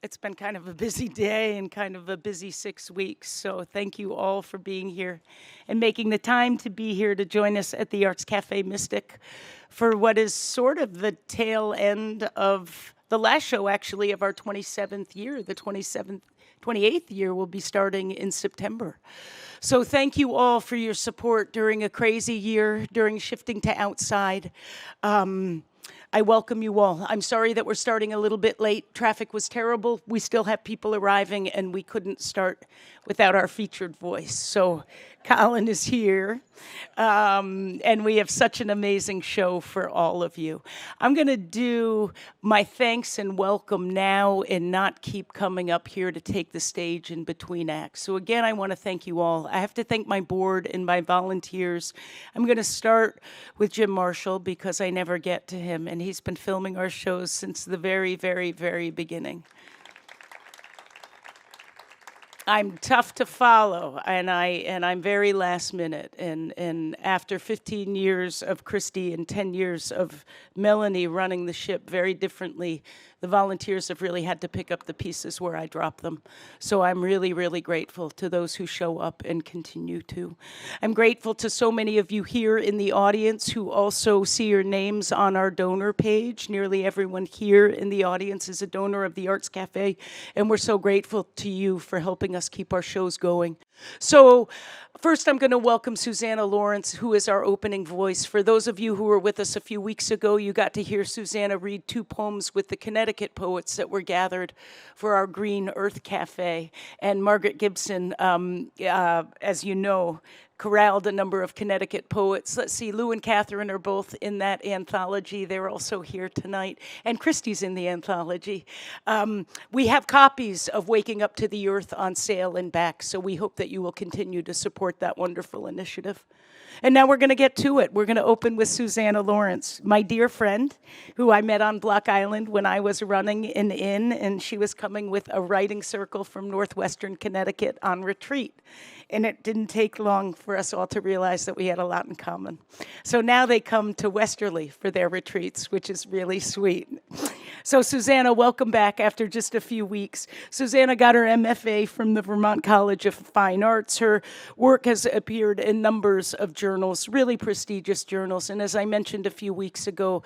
It's been kind of a busy day and kind of a busy 6 weeks. So thank you all for being here and making the time to be here to join us at the Arts Café Mystic for what is sort of the tail end of the last show, actually, of our 27th year. The 28th year will be starting in September. So thank you all for your support during a crazy year, during shifting to outside. I welcome you all. I'm sorry that we're starting a little bit late. Traffic was terrible. We still have people arriving, and we couldn't start without our featured voice. So Colin is here, and we have such an amazing show for all of you. I'm going to do my thanks and welcome now and not keep coming up here to take the stage in between acts. So again, I want to thank you all. I have to thank my board and my volunteers. I'm going to start with Jim Marshall because I never get to him, and he's been filming our shows since the very, very, very beginning. I'm tough to follow, and I'm very last minute. And after 15 years of Christy and 10 years of Melanie running the ship very differently, the volunteers have really had to pick up the pieces where I drop them. So I'm really, really grateful to those who show up and continue to. I'm grateful to so many of you here in the audience who also see your names on our donor page. Nearly everyone here in the audience is a donor of the Arts Cafe, and we're so grateful to you for helping us keep our shows going. So first, I'm going to welcome Susanna Lawrence, who is our opening voice. For those of you who were with us a few weeks ago, you got to hear Susanna read 2 poems with the Connecticut poets that were gathered for our Green Earth Cafe. And Margaret Gibson, as you know, corralled a number of Connecticut poets. Let's see, Lou and Catherine are both in that anthology. They're also here tonight. And Christy's in the anthology. We have copies of Waking Up to the Earth on sale and back, so we hope that you will continue to support that wonderful initiative. And now we're going to get to it. We're going to open with Susanna Lawrence, my dear friend, who I met on Block Island when I was running an inn, and she was coming with a writing circle from Northwestern Connecticut on retreat. And it didn't take long for us all to realize that we had a lot in common. So now they come to Westerly for their retreats, which is really sweet. So Susanna, welcome back after just a few weeks. Susanna got her MFA from the Vermont College of Fine Arts. Her work has appeared in numbers of journals, really prestigious journals. And as I mentioned a few weeks ago,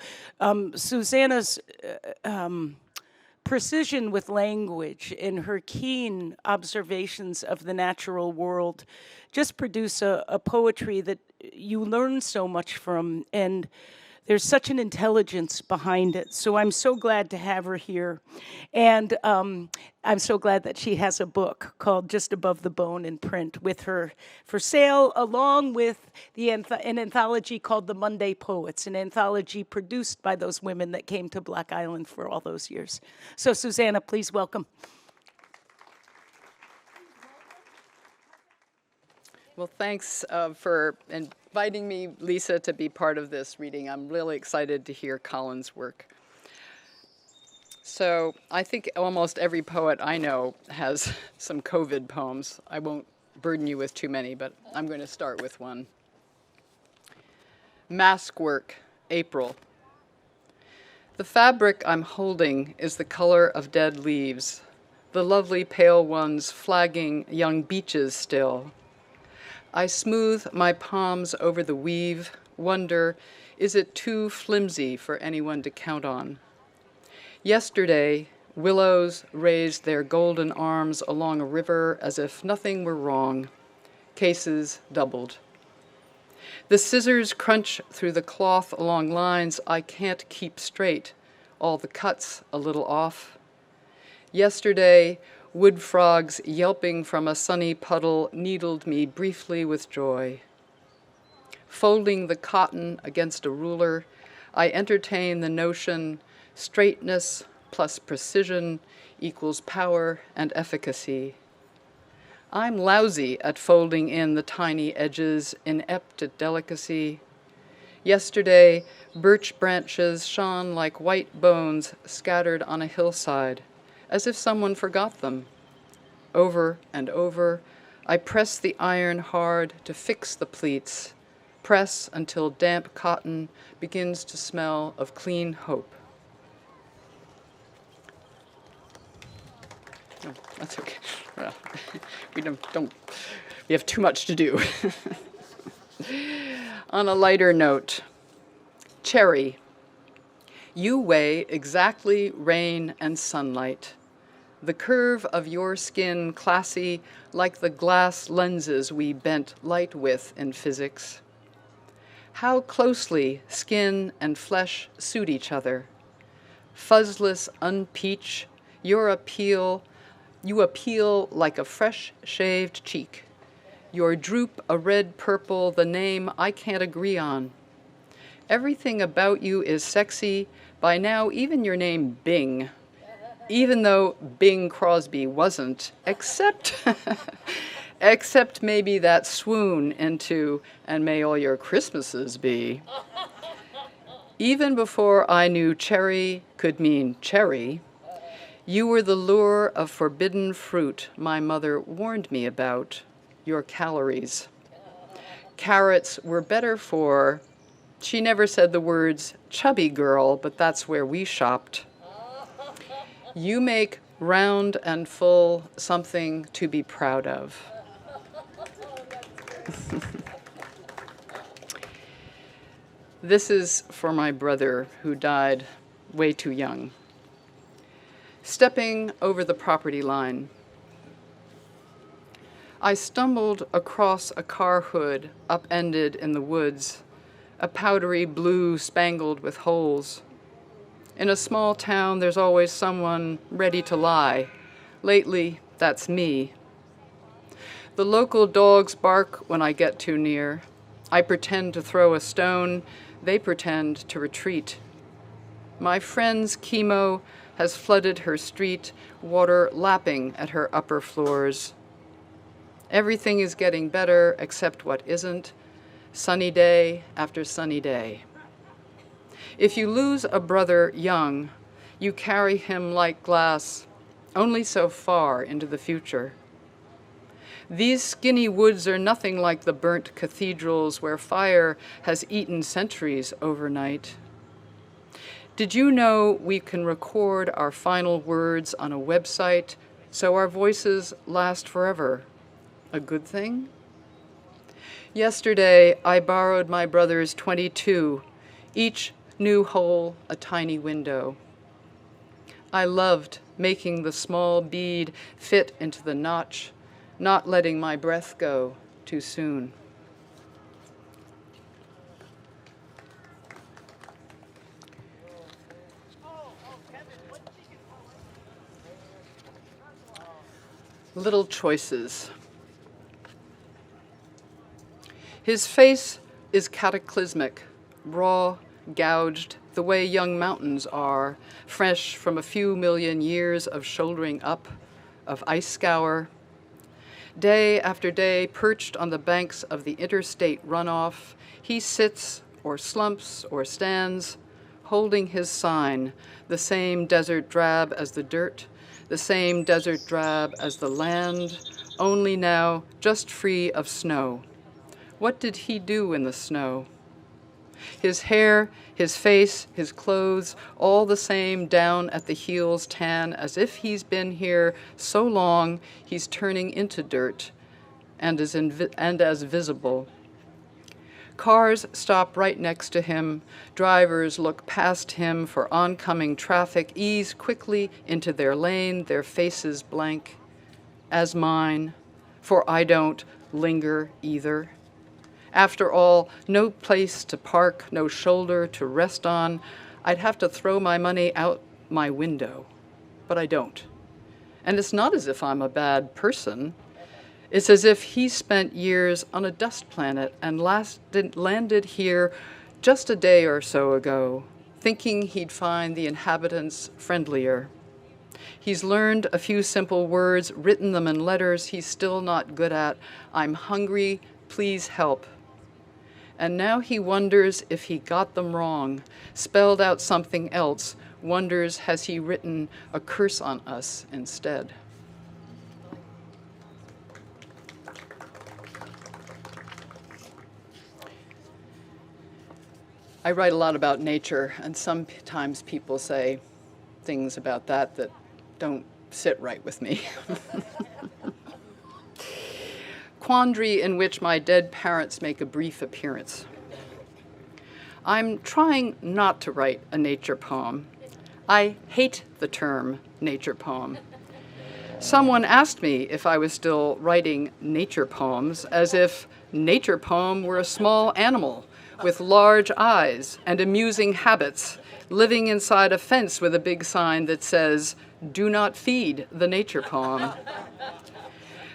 Susanna's precision with language and her keen observations of the natural world just produce a poetry that you learn so much from, and there's such an intelligence behind it. So I'm so glad to have her here. And I'm so glad that she has a book called Just Above the Bone in print with her for sale, along with an anthology called The Monday Poets, an anthology produced by those women that came to Block Island for all those years. So Susanna, please welcome. Well, thanks for inviting me, Lisa, to be part of this reading. I'm really excited to hear Colin's work. So I think almost every poet I know has some COVID poems. I won't burden you with too many, but I'm going to start with one. Mask Work, April. The fabric I'm holding is the color of dead leaves, the lovely pale ones flagging young beeches still. I smooth my palms over the weave, wonder, is it too flimsy for anyone to count on? Yesterday, willows raised their golden arms along a river as if nothing were wrong. Cases doubled. The scissors crunch through the cloth along lines I can't keep straight, all the cuts a little off. Yesterday, wood frogs yelping from a sunny puddle needled me briefly with joy. Folding the cotton against a ruler, I entertain the notion straightness plus precision equals power and efficacy. I'm lousy at folding in the tiny edges, inept at delicacy. Yesterday, birch branches shone like white bones scattered on a hillside, as if someone forgot them. Over and over, I press the iron hard to fix the pleats, press until damp cotton begins to smell of clean hope. Oh, that's okay. Well, we have too much to do. On a lighter note, cherry. You weigh exactly rain and sunlight. The curve of your skin classy like the glass lenses we bent light with in physics. How closely skin and flesh suit each other. Fuzzless unpeach, you appeal like a fresh-shaved cheek. Your droop a red-purple, the name I can't agree on. Everything about you is sexy, by now even your name Bing, even though Bing Crosby wasn't, except maybe that swoon into "and may all your Christmases be." Even before I knew cherry could mean cherry, you were the lure of forbidden fruit my mother warned me about, your calories. Carrots were better for, she never said the words chubby girl, but that's where we shopped. You make round and full something to be proud of. This is for my brother who died way too young. Stepping over the property line. I stumbled across a car hood upended in the woods, a powdery blue spangled with holes. In a small town, there's always someone ready to lie. Lately, that's me. The local dogs bark when I get too near. I pretend to throw a stone. They pretend to retreat. My friend's chemo has flooded her street, water lapping at her upper floors. Everything is getting better except what isn't, sunny day after sunny day. If you lose a brother young, you carry him like glass only so far into the future. These skinny woods are nothing like the burnt cathedrals where fire has eaten centuries overnight. Did you know we can record our final words on a website so our voices last forever? A good thing? Yesterday, I borrowed my brother's 22, each new hole a tiny window. I loved making the small bead fit into the notch, not letting my breath go too soon. Little choices. His face is cataclysmic, raw, gouged, the way young mountains are, fresh from a few million years of shouldering up, of ice scour. Day after day, perched on the banks of the interstate runoff, he sits or slumps or stands, holding his sign, the same desert drab as the dirt, the same desert drab as the land, only now just free of snow. What did he do in the snow? His hair, his face, his clothes, all the same down at the heels tan, as if he's been here so long he's turning into dirt and as visible. Cars stop right next to him. Drivers look past him for oncoming traffic, ease quickly into their lane, their faces blank, as mine, for I don't linger either. After all, no place to park, no shoulder to rest on. I'd have to throw my money out my window, but I don't. And it's not as if I'm a bad person. It's as if he spent years on a dust planet and landed here just a day or so ago, thinking he'd find the inhabitants friendlier. He's learned a few simple words, written them in letters he's still not good at. I'm hungry, please help. And now he wonders if he got them wrong, spelled out something else, wonders has he written a curse on us instead. I write a lot about nature, and sometimes people say things about that don't sit right with me. Quandary in which my dead parents make a brief appearance. I'm trying not to write a nature poem. I hate the term nature poem. Someone asked me if I was still writing nature poems, as if nature poem were a small animal with large eyes and amusing habits, living inside a fence with a big sign that says, "Do not feed the nature poem."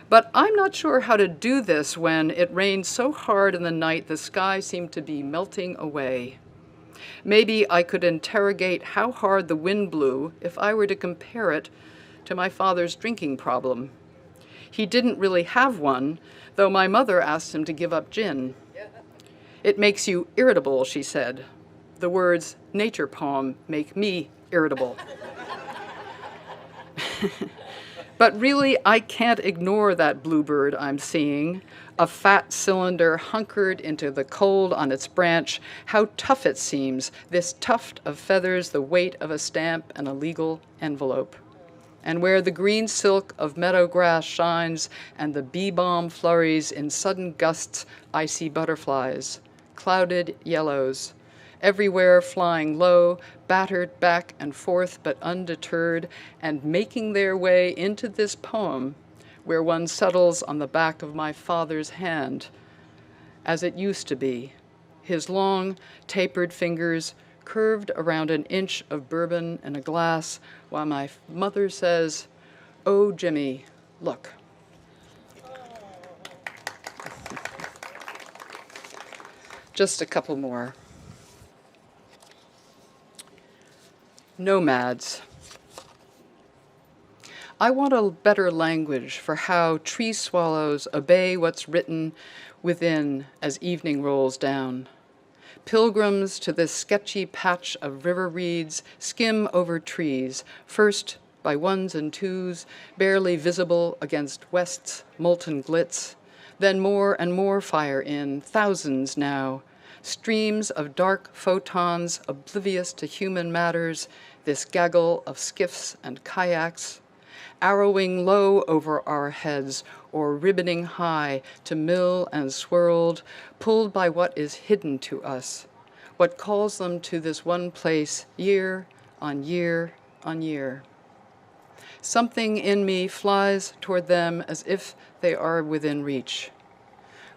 But I'm not sure how to do this when it rained so hard in the night the sky seemed to be melting away. Maybe I could interrogate how hard the wind blew if I were to compare it to my father's drinking problem. He didn't really have one, though my mother asked him to give up gin. "It makes you irritable," she said. The words nature poem make me irritable. But really, I can't ignore that bluebird I'm seeing, a fat cylinder hunkered into the cold on its branch. How tough it seems, this tuft of feathers, the weight of a stamp and a legal envelope. And where the green silk of meadow grass shines and the bee balm flurries in sudden gusts, I see butterflies, clouded yellows, everywhere flying low, battered back and forth but undeterred, and making their way into this poem where one settles on the back of my father's hand, as it used to be, his long, tapered fingers curved around an inch of bourbon in a glass, while my mother says, "Oh, Jimmy, look." Just a couple more. Nomads. I want a better language for how tree swallows obey what's written within as evening rolls down. Pilgrims to this sketchy patch of river reeds skim over trees, first by ones and twos, barely visible against west's molten glitz, then more and more fire in, thousands now, streams of dark photons oblivious to human matters, this gaggle of skiffs and kayaks, arrowing low over our heads or ribboning high to mill and swirled, pulled by what is hidden to us, what calls them to this one place year on year on year. Something in me flies toward them as if they are within reach.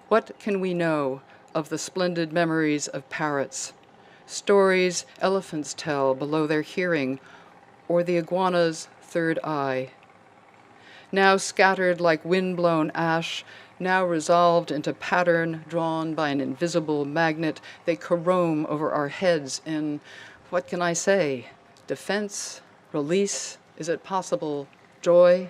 What can we know of the splendid memories of parrots, stories elephants tell below their hearing, or the iguana's third eye? Now scattered like wind-blown ash, now resolved into pattern drawn by an invisible magnet, they carome over our heads in, what can I say, defense, release, is it possible, joy?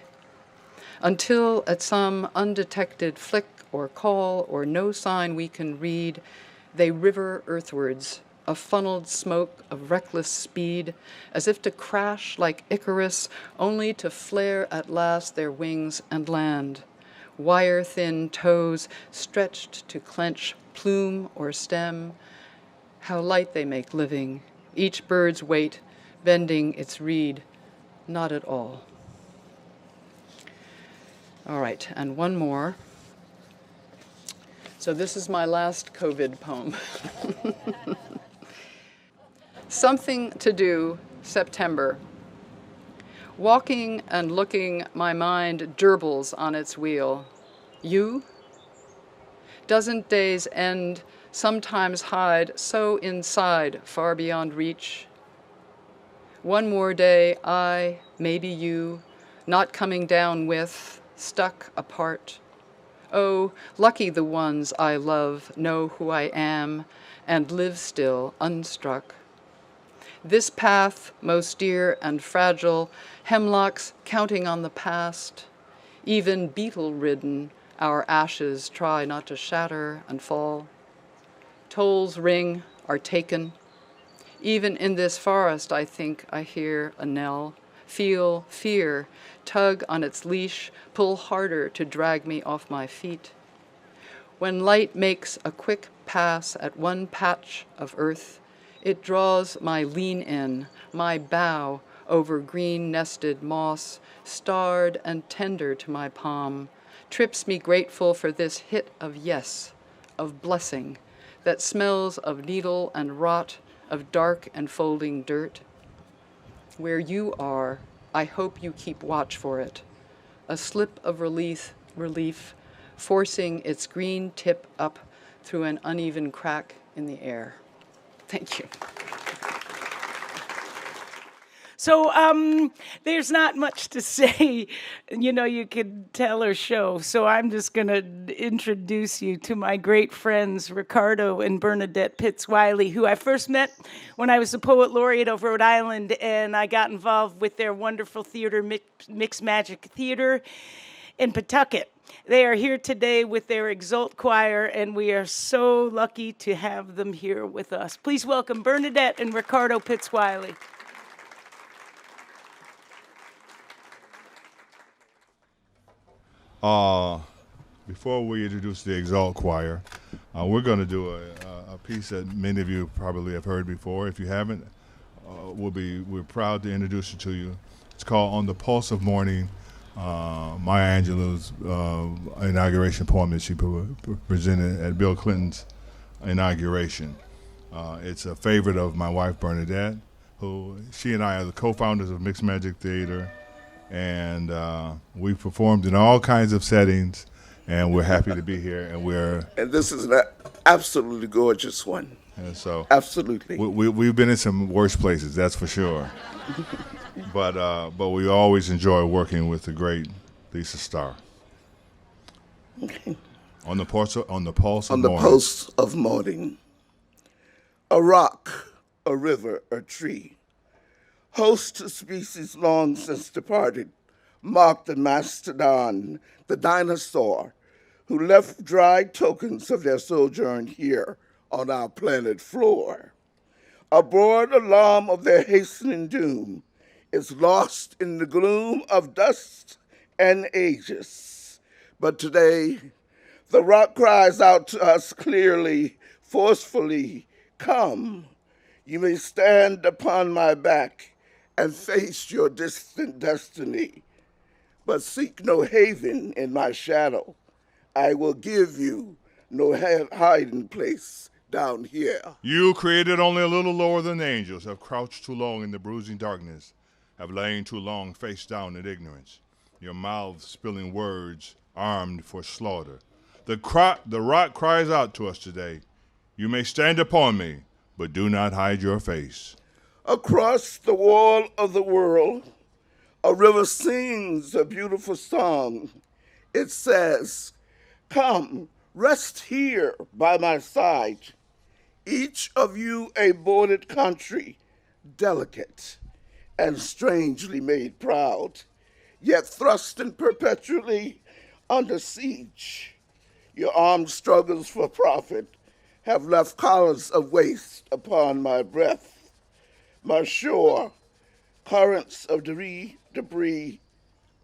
Until at some undetected flick or call or no sign we can read, they river earthwards, a funneled smoke of reckless speed, as if to crash like Icarus, only to flare at last their wings and land. Wire-thin toes stretched to clench plume or stem. How light they make living, each bird's weight bending its reed, not at all. All right, and one more. So this is my last COVID poem. Something to do, September. Walking and looking, my mind gerbils on its wheel. You? Doesn't days end, sometimes hide so inside, far beyond reach? One more day, I, maybe you, not coming down with, stuck apart. Oh, lucky the ones I love know who I am and live still, unstruck. This path, most dear and fragile, hemlocks counting on the past, even beetle-ridden, our ashes try not to shatter and fall. Tolls ring, are taken. Even in this forest, I think I hear a knell, feel fear, tug on its leash, pull harder to drag me off my feet. When light makes a quick pass at one patch of earth, it draws my lean in, my bow, over green-nested moss, starred and tender to my palm, trips me grateful for this hit of yes, of blessing, that smells of needle and rot, of dark and folding dirt. Where you are, I hope you keep watch for it, a slip of relief, forcing its green tip up through an uneven crack in the air. Thank you. So there's not much to say, you could tell or show. So I'm just going to introduce you to my great friends, Ricardo and Bernadette Pitts-Wiley, who I first met when I was the Poet Laureate of Rhode Island, and I got involved with their wonderful theater, Mixed Magic Theater in Pawtucket. They are here today with their Exalt Choir, and we are so lucky to have them here with us. Please welcome Bernadette and Ricardo Pitts-Wiley. Before we introduce the Exalt Choir, we're going to do a piece that many of you probably have heard before. If you haven't, we're proud to introduce it to you. It's called On the Pulse of Morning, Maya Angelou's inauguration poem that she presented at Bill Clinton's inauguration. It's a favorite of my wife, Bernadette, she and I are the co-founders of Mixed Magic Theater, and we've performed in all kinds of settings, and we're happy to be here. And this is an absolutely gorgeous one. And so absolutely, we've been in some worse places, that's for sure. but we always enjoy working with the great Lisa Starr. Okay. On the pulse of morning. On the pulse of morning, a rock, a river, a tree. Host to species long since departed, marked the mastodon, the dinosaur, who left dry tokens of their sojourn here on our planet floor. A broad alarm of their hastening doom is lost in the gloom of dust and ages. But today, the rock cries out to us clearly, forcefully, come, you may stand upon my back and face your distant destiny, but seek no haven in my shadow. I will give you no hiding place down here. You, created only a little lower than the angels, have crouched too long in the bruising darkness, have lain too long face down in ignorance, your mouths spilling words armed for slaughter. The rock cries out to us today, you may stand upon me, but do not hide your face. Across the wall of the world, a river sings a beautiful song. It says, come, rest here by my side. Each of you a bordered country, delicate and strangely made proud, yet thrusting perpetually under siege. Your armed struggles for profit have left collars of waste upon my breath. My shore, currents of debris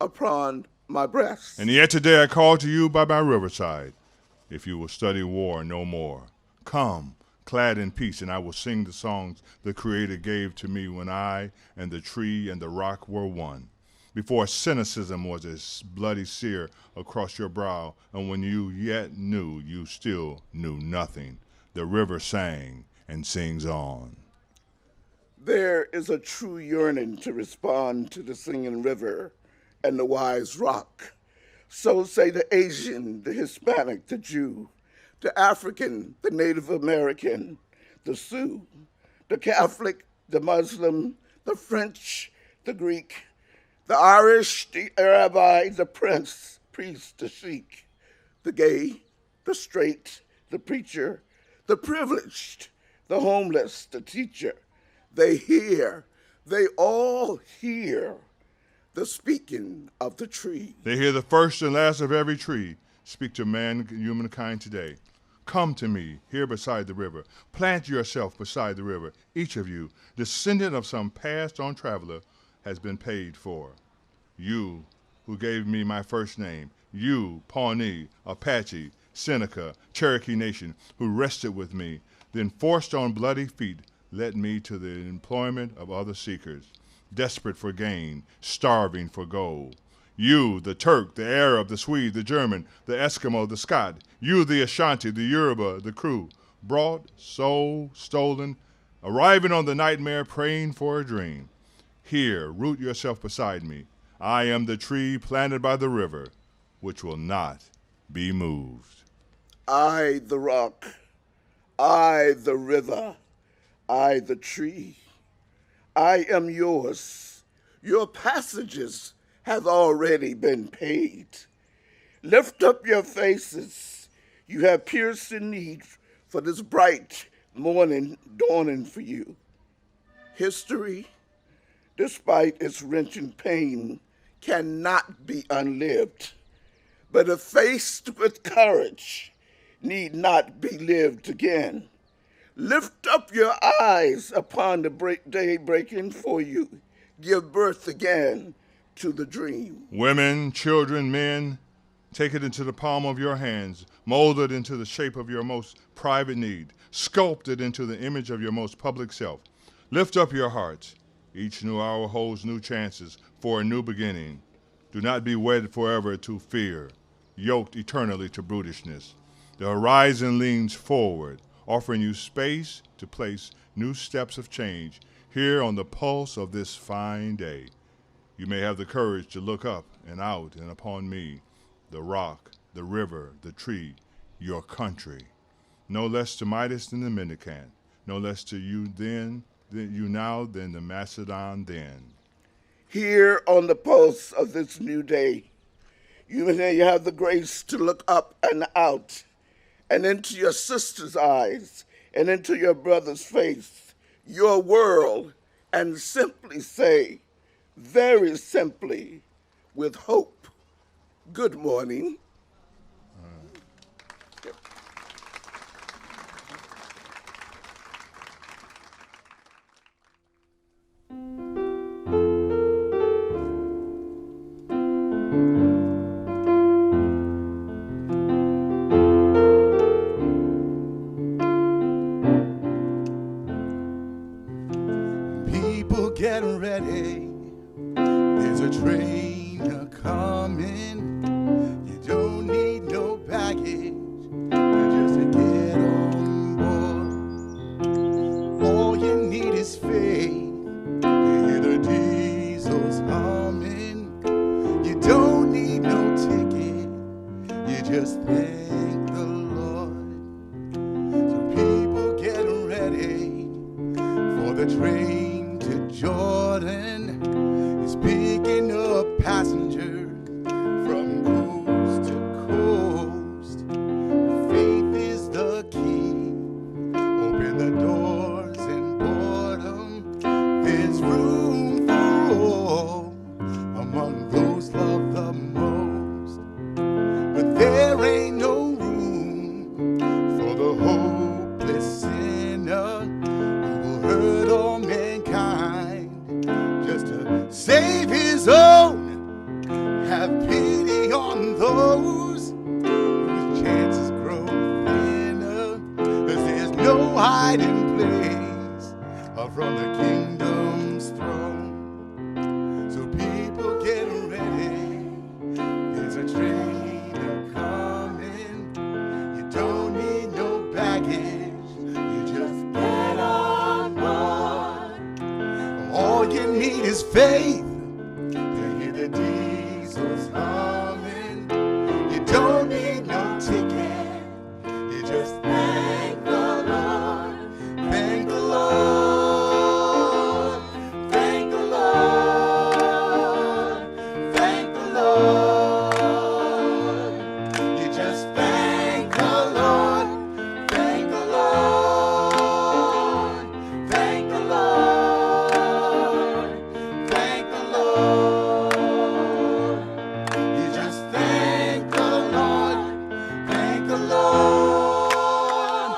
upon my breast. And yet today I call to you by my riverside, if you will study war no more. Come, clad in peace, and I will sing the songs the Creator gave to me when I and the tree and the rock were one. Before cynicism was a bloody sear across your brow, and when you yet knew, you still knew nothing. The river sang and sings on. There is a true yearning to respond to the singing river and the wise rock. So say the Asian, the Hispanic, the Jew, the African, the Native American, the Sioux, the Catholic, the Muslim, the French, the Greek, the Irish, the Rabbi, the prince, priest, the sheik, the gay, the straight, the preacher, the privileged, the homeless, the teacher. They all hear the speaking of the tree. They hear the first and last of every tree speak to humankind today. Come to me, here beside the river. Plant yourself beside the river. Each of you, descendant of some passed-on traveler, has been paid for. You, who gave me my first name, you, Pawnee, Apache, Seneca, Cherokee Nation, who rested with me, then forced on bloody feet, led me to the employment of other seekers. desperate for gain, starving for gold. You, the Turk, the Arab, the Swede, the German, the Eskimo, the Scot. You, the Ashanti, the Yoruba, the crew. Brought, sold, stolen, arriving on the nightmare, praying for a dream. Here, root yourself beside me. I am the tree planted by the river, which will not be moved. I, the rock, I, the river, I, the tree. I am yours. Your passages have already been paid. Lift up your faces. You have pierced in need for this bright morning dawning for you. History, despite its wrenching pain, cannot be unlived, but if faced with courage, need not be lived again. Lift up your eyes upon the day breaking for you. Give birth again to the dream. Women, children, men, take it into the palm of your hands, mold it into the shape of your most private need, sculpt it into the image of your most public self. Lift up your hearts. Each new hour holds new chances for a new beginning. Do not be wedded forever to fear, yoked eternally to brutishness. The horizon leans forward, offering you space to place new steps of change here on the pulse of this fine day. You may have the courage to look up and out and upon me, the rock, the river, the tree, your country. No less to Midas than the mendicant, no less to you now than the Macedon then. Here on the pulse of this new day, you may have the grace to look up and out and into your sister's eyes and into your brother's face, your world, and simply say, very simply, with hope, good morning. People getting ready. There's a train a-coming. You don't need no baggage. You just get on board. All you need is faith. You hear the diesels humming. You don't need no ticket. You just thank the Lord. So people getting ready for the train to Jordan. Is picking up passengers from coast to coast. Faith is the key. Open the doors and boredom. There's room for all among those loved the most. But there ain't no room for the hopeless sinner who will hurt all mankind just to save his own. Have pity on those whose chances grow thinner, 'cause there's no hiding place from the kingdom's throne. So people get ready. There's a train a-coming. You don't need no baggage. You just get on board. All you need is faith. You hear the diesels humming. You don't need no ticket. You just thank the Lord. Thank the Lord. Thank the Lord. Thank the Lord. You just thank the Lord. Thank the Lord. Thank the Lord. Thank the Lord. You just thank the Lord. Thank the Lord.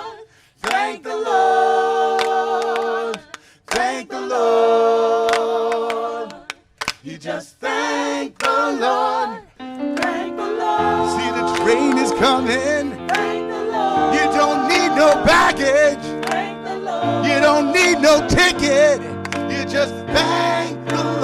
Thank the Lord. Thank the Lord. You just thank the Lord. Thank the Lord. See, the train is coming. Thank the Lord. You don't need no baggage. Thank the Lord. You don't need no ticket. You just thank the Lord.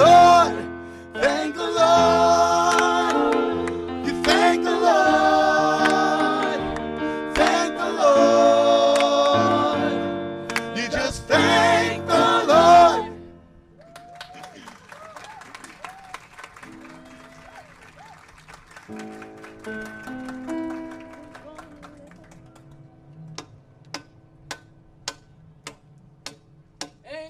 Ain't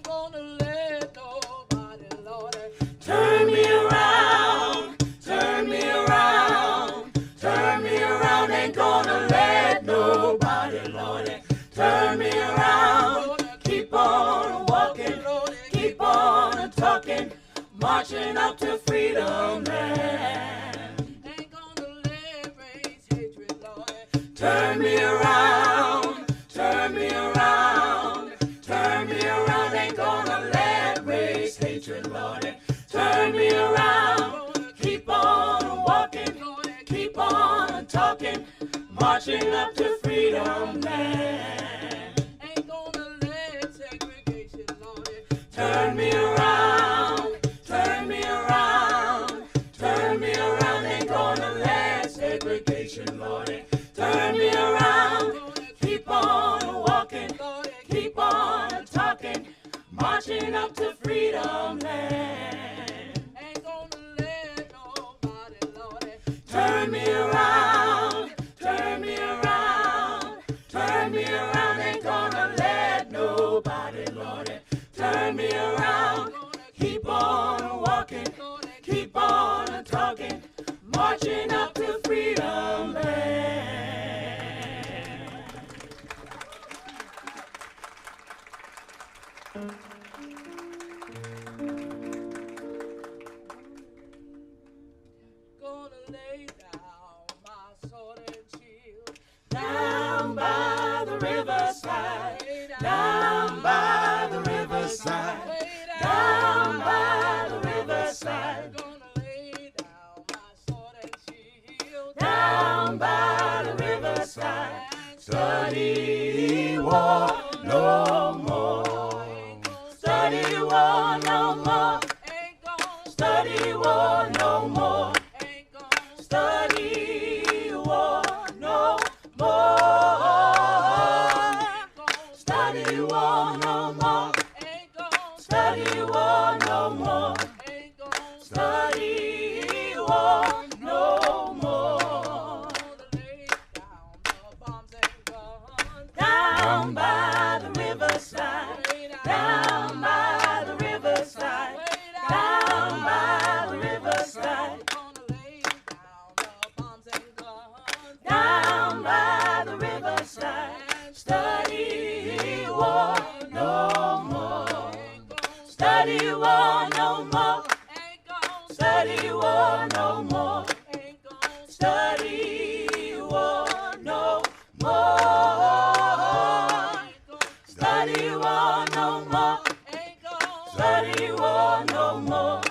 gonna let nobody, Lord, turn me around, turn me around, turn me around. Ain't gonna let nobody, Lord, turn me around. Keep on walking, keep on talking, marching up to freedom land. Ain't gonna let race hatred, Lord, turn me around, turn me around, turn me around. Ain't gonna let race hatred, Lord, turn me around. Keep on walking, keep on talking, marching up to freedom land. Ain't gonna let segregation, Lord, turn me around, turn me around, turn me around. Ain't gonna let segregation, Lord, turn me around. Keep on walking, keep on talking, marching up to freedom land. Ain't gonna let nobody, Lord, turn me around, turn me around, turn me around. Ain't gonna let nobody, Lord, turn me around. Keep on walking, keep on talking, marching up to freedom land. Gonna lay down my sword and shield down by the riverside, down by the riverside, down by the riverside. Gonna lay down my sword and shield down by the riverside. Study war no more. Study war no more. Study war no more. Study war no more. Study war no more. Study war no more. Study war no more. Down by the riverside, down by the riverside, down by the riverside. Down by the riverside, study war no more. Study war no more. Study war no more. Study war no more. Study war no more. Study war no more.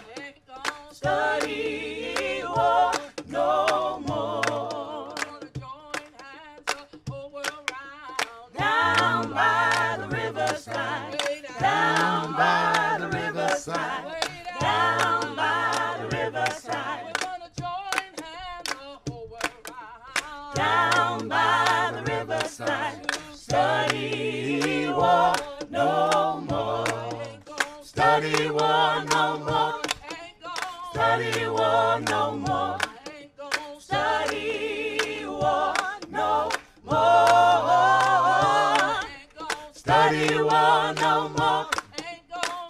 Study war no more. Down by the riverside, down by the riverside, down by the riverside. We're gonna join hands the whole world round. Down by the riverside, study war no more. Study war no more. Study war no more. Study war no more. Study war no more.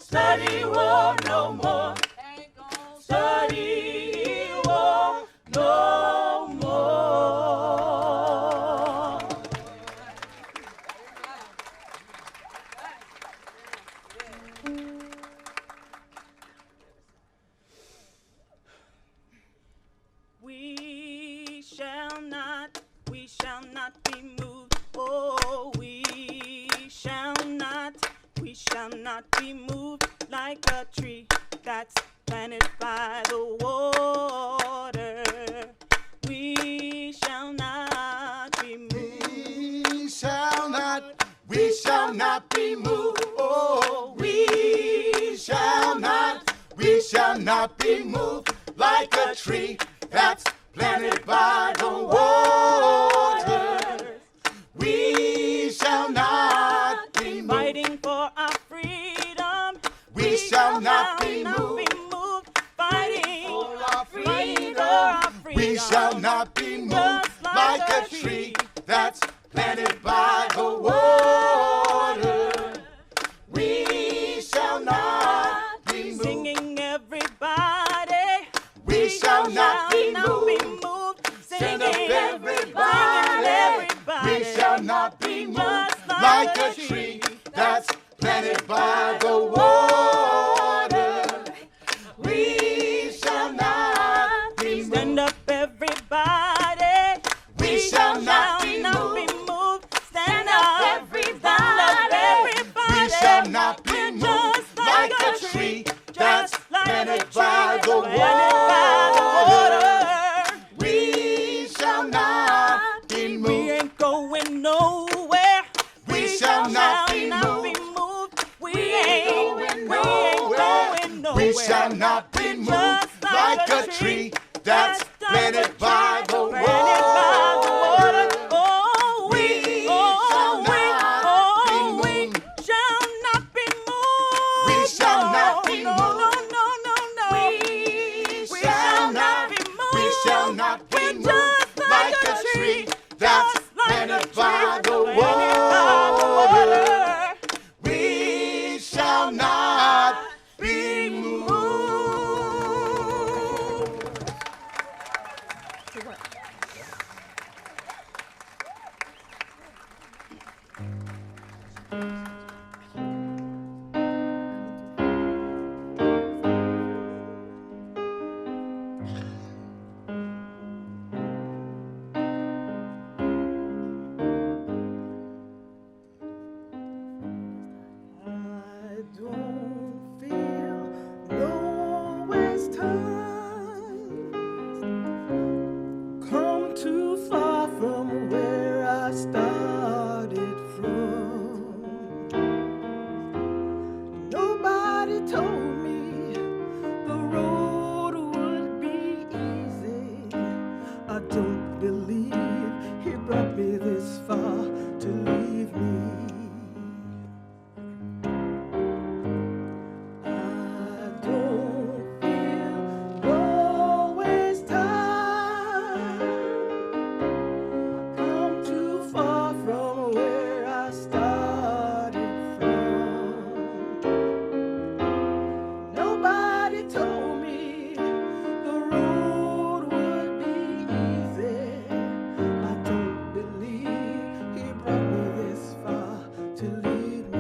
Study war no more. Study war no more. We shall not be moved. Oh, we shall not be moved like a tree that's planted by the water. We shall not be moved. We shall not be moved. Oh, we shall not be moved like a tree that's planted by the water. We shall not be moved. Fighting for our freedom. We shall not be moved. Fighting for our freedom. We We shall not be moved like a tree that's planted by the water. We shall not be moved. Singing everybody. We shall not be moved. Singing Stand up, everybody. everybody. We shall not be moved like a tree that's planted by the water. We shall not be moved. Stand up, everybody. We shall not be moved. Stand up, everybody. We shall not be moved like a tree that's planted by the water. We shall not be moved. We ain't going nowhere. We shall not be moved. We ain't going nowhere. We shall not be moved like a tree that's planted by the water. Oh, we shall not be moved. We shall not be No, moved. no. We shall not be moved like a tree that's planted by the water. We shall not be moved. I don't feel no waste time. Come too far from where I started from. Nobody told me the road would be easy. I don't believe he brought me this far to leave me. I don't feel no waste time. Come too far from where I started from. Nobody told me the road would be easy. I don't believe he brought me this far to leave me.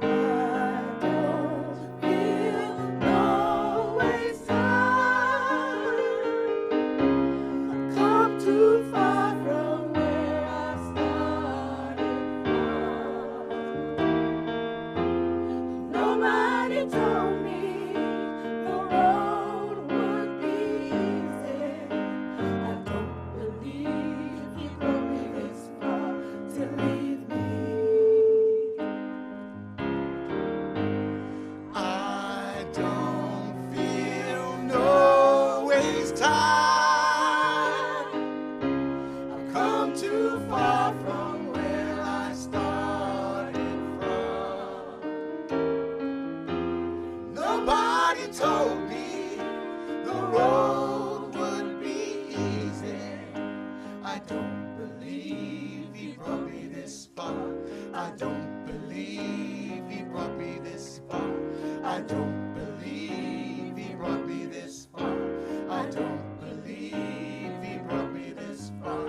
I don't feel no waste time. Come too far from where I started from. Nobody told me the road would be easy. I don't believe he brought me this far to leave me. I don't feel no waste time. I've come too far from where I started from. Nobody told me the road would be easy. I don't believe he brought me this far. I don't believe he brought me this far. I don't believe he brought me this far. I don't believe he brought me this far.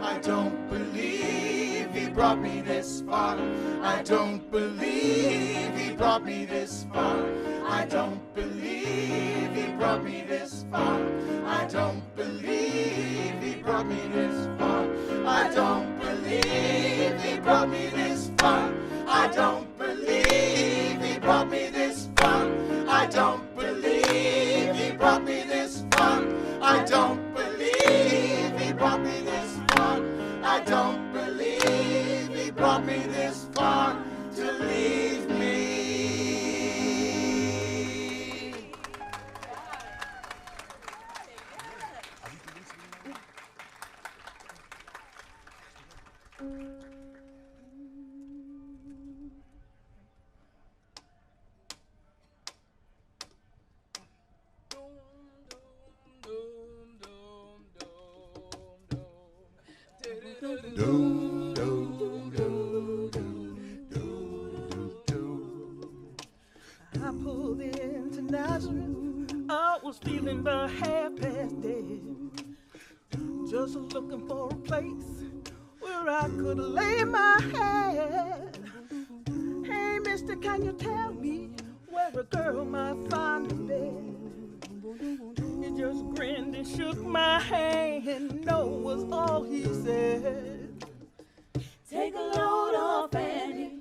I don't believe he brought me this far. I don't believe he brought me this far. I don't believe he brought me this far. I don't believe he brought me this far. I don't believe he brought me this far. I don't believe he brought me this far. I don't believe he brought me this far. I don't believe he brought me this far. I don't believe he brought me this far to leave me. I pulled into Nazareth. I was feeling about half past dead. Just looking for a place where I could lay my head. Hey, mister, can you tell me where a girl might find a bed? He just grinned and shook my hand. No was all he said. Take a load off, Annie.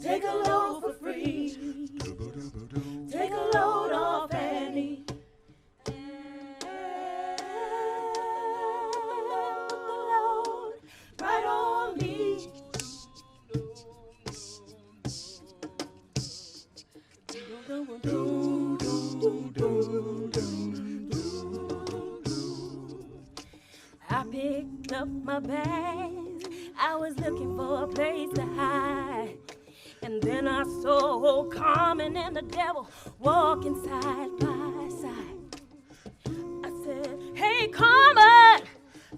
Take a load for free. Take a load off, Annie. Right on me. I picked up my bags. I was looking for a place to hide. And then I saw Carmen and the devil walking side by side. I said, hey, Carmen,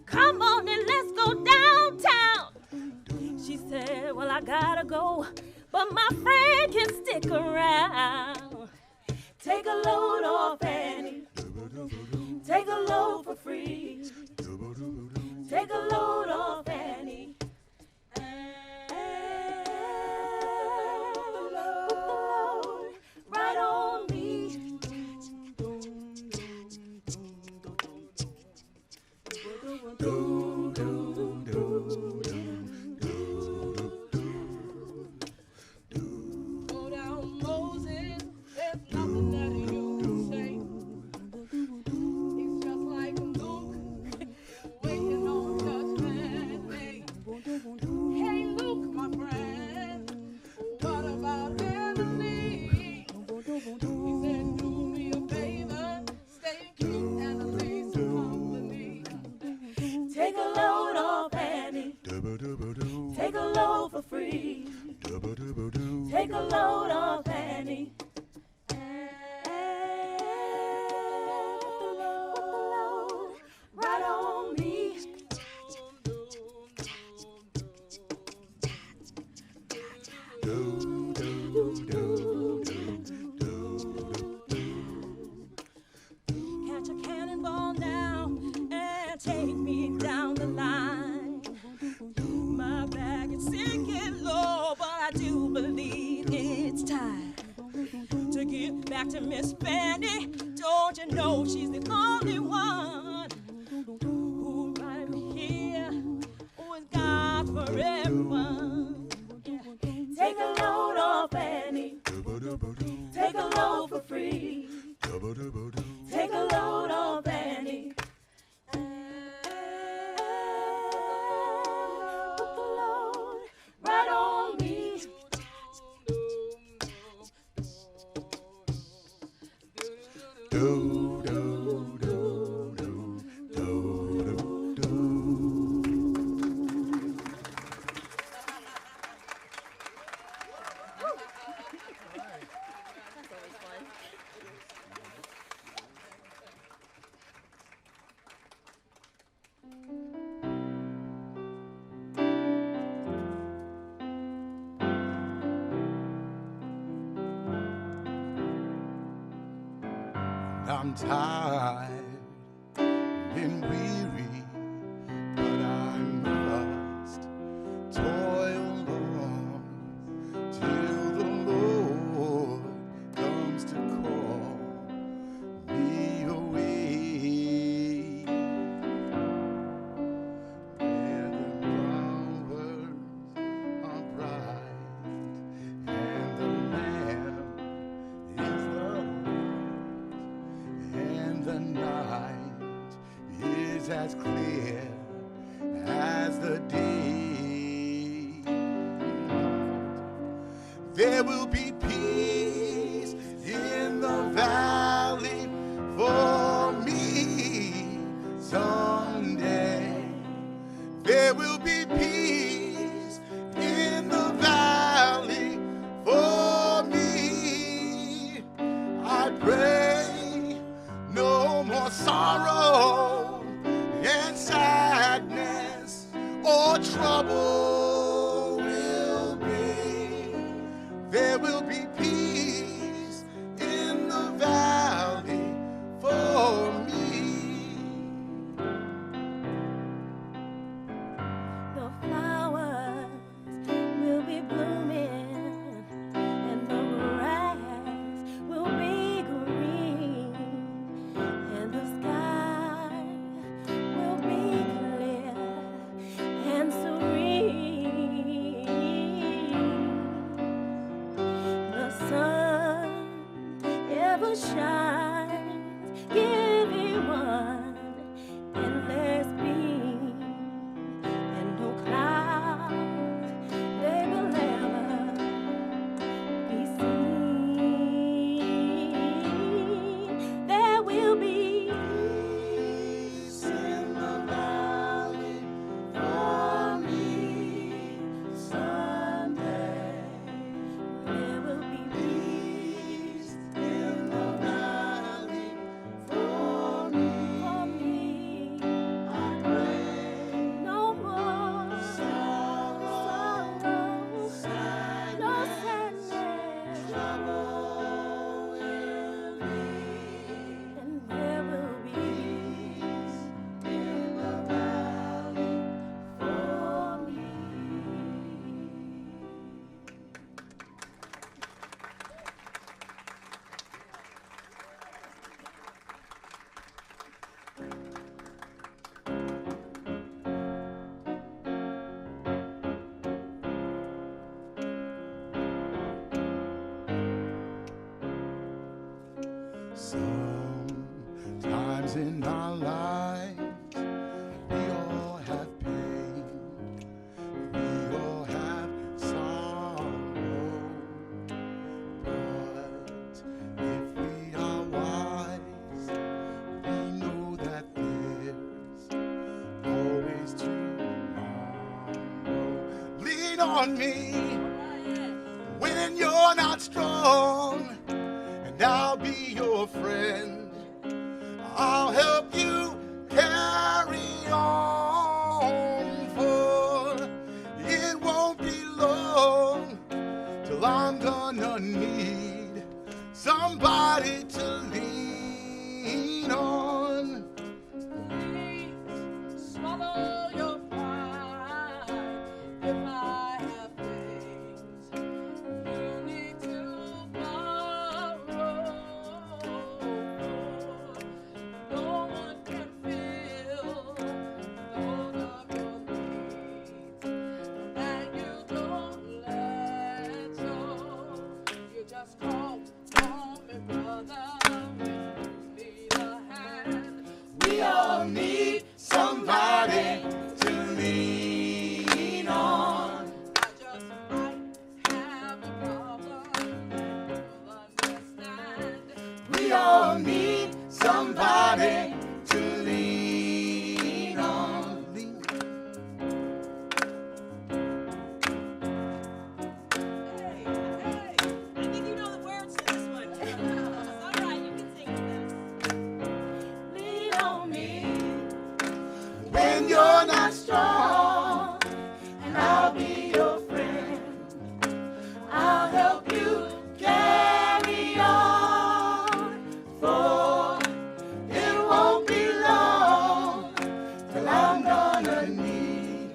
come on and let's go downtown. She said, well, I gotta go, but my friend can stick around. Take a load off, Annie. Take a load for free. Take a load off, Annie. Right on me. Go down, Moses. There's nothing that you can say. It's just like Luke waiting on Judgment Day. Hey, Luke, my friend, what about Hennessy? He said, do me a favor, stay cute and at least company. Take a load off, Annie. Take a load for free. Take a load off, Annie. Right on me. Catch a cannonball now and take me down the line. My bag is sinking low, but I do believe it's time to get back to Miss Fanny. Don't you know she's the only one who right here was God for everyone. Take a load off, Annie. Take a load for free. Take a load off, Annie. Right on me. I'm tired and weary, but I must toil on till the Lord comes to call me away. Where the flowers are bright and the Lamb is the and the night is as clear as the day. There will be peace in the valley for me someday. There will be peace in the valley for me. I pray no more sorrow and sadness or trouble will be. There will be peace Sometimes in our lives, we all have pain, we all have sorrow. But if we are wise, we know that there's always tomorrow. Lean on me when you're not strong, and I'll be your friend. I'll help you carry on, for it won't be long till I'm gonna need somebody to lean on. Please swallow your pride. If I have things you need to borrow, no one can fill those of your needs that you don't let show. You just call me brother when you need a hand. We all need somebody to lean on. I just might have a problem that you'll understand. We all need somebody to lean on. Hey, I think you know the words to this one. All right, you can sing this. Lean on me When you're not strong, and I'll be your friend. I'll help you carry on, for it won't be long till I'm gonna need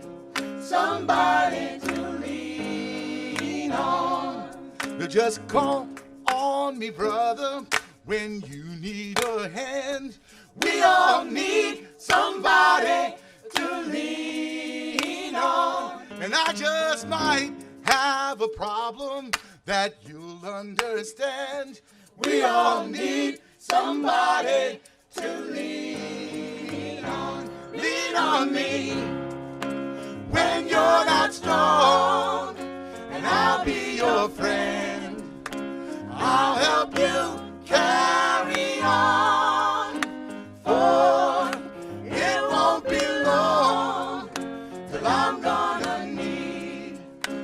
somebody to lean on. You just call on me, brother, when you need a hand. We all need somebody to lean on. And I just might have a problem that you'll understand. We all need somebody to lean on. Lean on me when you're not strong, and I'll be your friend. I'll help you carry on, for it won't be long till I'm gonna need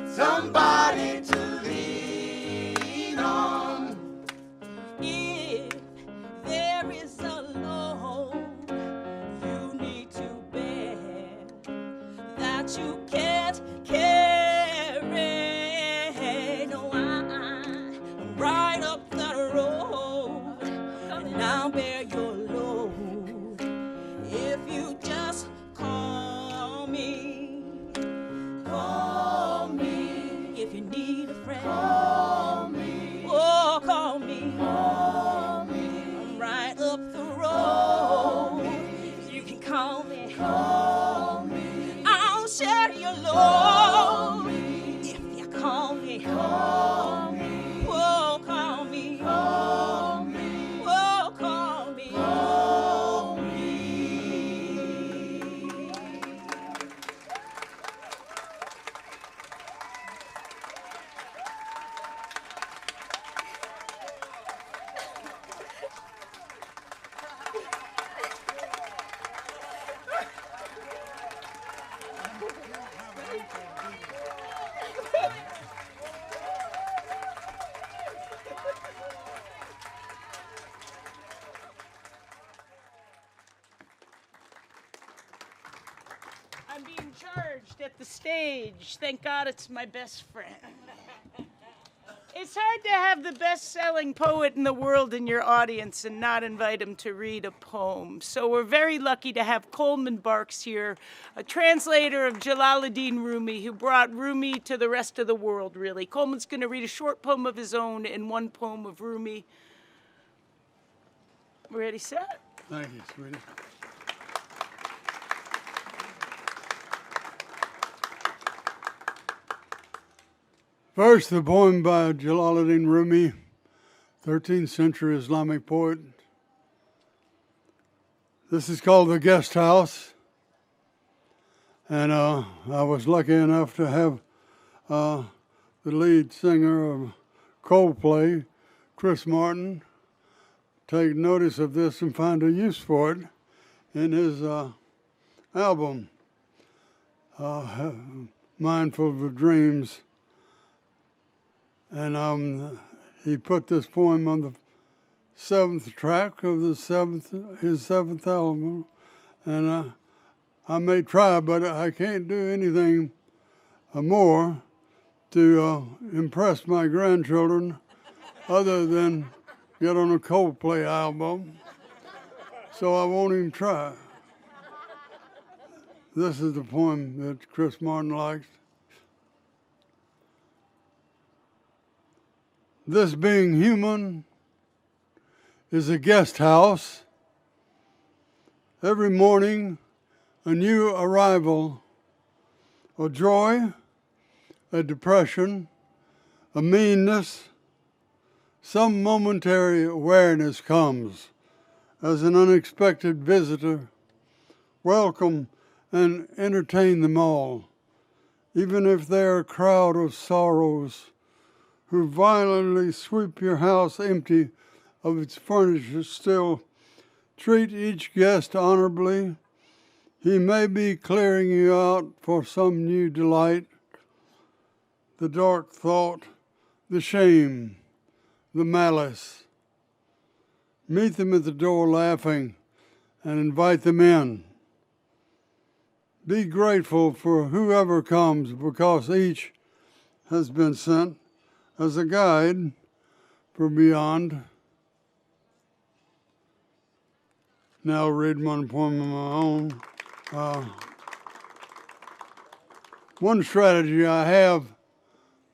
somebody to lean on. if there is a load you need to bear that you can't carry, no, I'm right up the road, and I'll bear your load if you just call me. Call me if you need a friend. Call me. Oh, call me. Call me. I'm right up the road. You can call me. Call me. I'll share your load if you call me. Call me. Oh, call me. Call me. Oh, call me. Call me. I'm being charged at the stage. Thank God it's my best friend. It's hard to have the best-selling poet in the world in your audience and not invite him to read a poem. So we're very lucky to have Colin Barks here, a translator of Jalaluddin Rumi, who brought Rumi to the rest of the world, really. Coleman's going to read a short poem of his own and one poem of Rumi. Ready, set? Thank you, sweetie. First, the poem by Jalaluddin Rumi, 13th century Islamic poet. This is called The Guest House. And I was lucky enough to have the lead singer of Coldplay, Chris Martin, take notice of this and find a use for it in his album, Mindful of the Dreams. And he put this poem on the 7th track of his 7th album. And I may try, but I can't do anything more to impress my grandchildren other than get on a Coldplay album. So I won't even try. This is the poem that Chris Martin likes. This being human is a guest house. Every morning, a new arrival, a joy, a depression, a meanness, some momentary awareness comes as an unexpected visitor. Welcome and entertain them all, even if they're a crowd of sorrows who violently sweep your house empty of its furniture. Still, treat each guest honorably. He may be clearing you out for some new delight. The dark thought, the shame, the malice. Meet them at the door laughing and invite them in. Be grateful for whoever comes, because each has been sent as a guide for beyond. Now I'll read one poem of my own. One strategy I have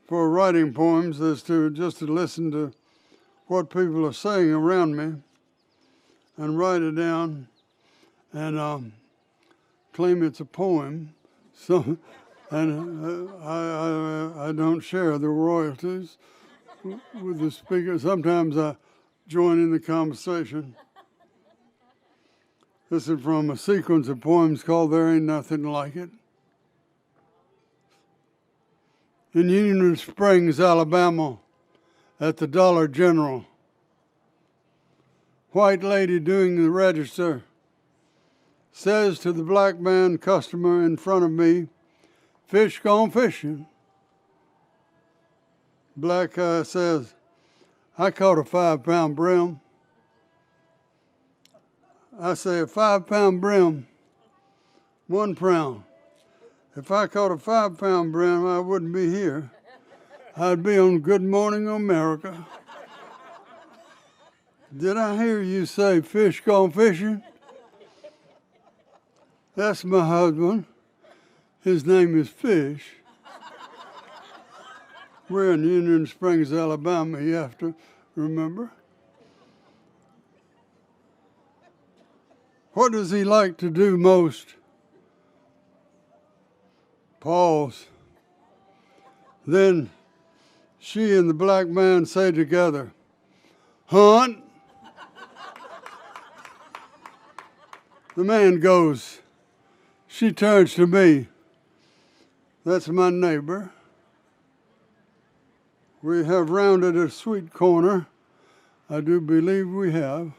for writing poems is to listen to what people are saying around me and write it down and claim it's a poem. So, and I don't share the royalties with the speaker. Sometimes I join in the conversation. This is from a sequence of poems called There Ain't Nothing Like It. In Union Springs, Alabama, at the Dollar General, white lady doing the register says to the black man customer in front of me, "Fish gone fishing." Black guy says, "I caught a 5-pound brim." I say, "A 5-pound brim, 1 pound. If I caught a 5-pound brim, I wouldn't be here. I'd be on Good Morning America." Did I hear you say fish gone fishing? That's my husband. His name is Fish. We're in Union Springs, Alabama, you have to remember. What does he like to do most? Pause. Then she and the black man say together, "Hunt." The man goes. She turns to me. "That's my neighbor. We have rounded a sweet corner." I do believe we have.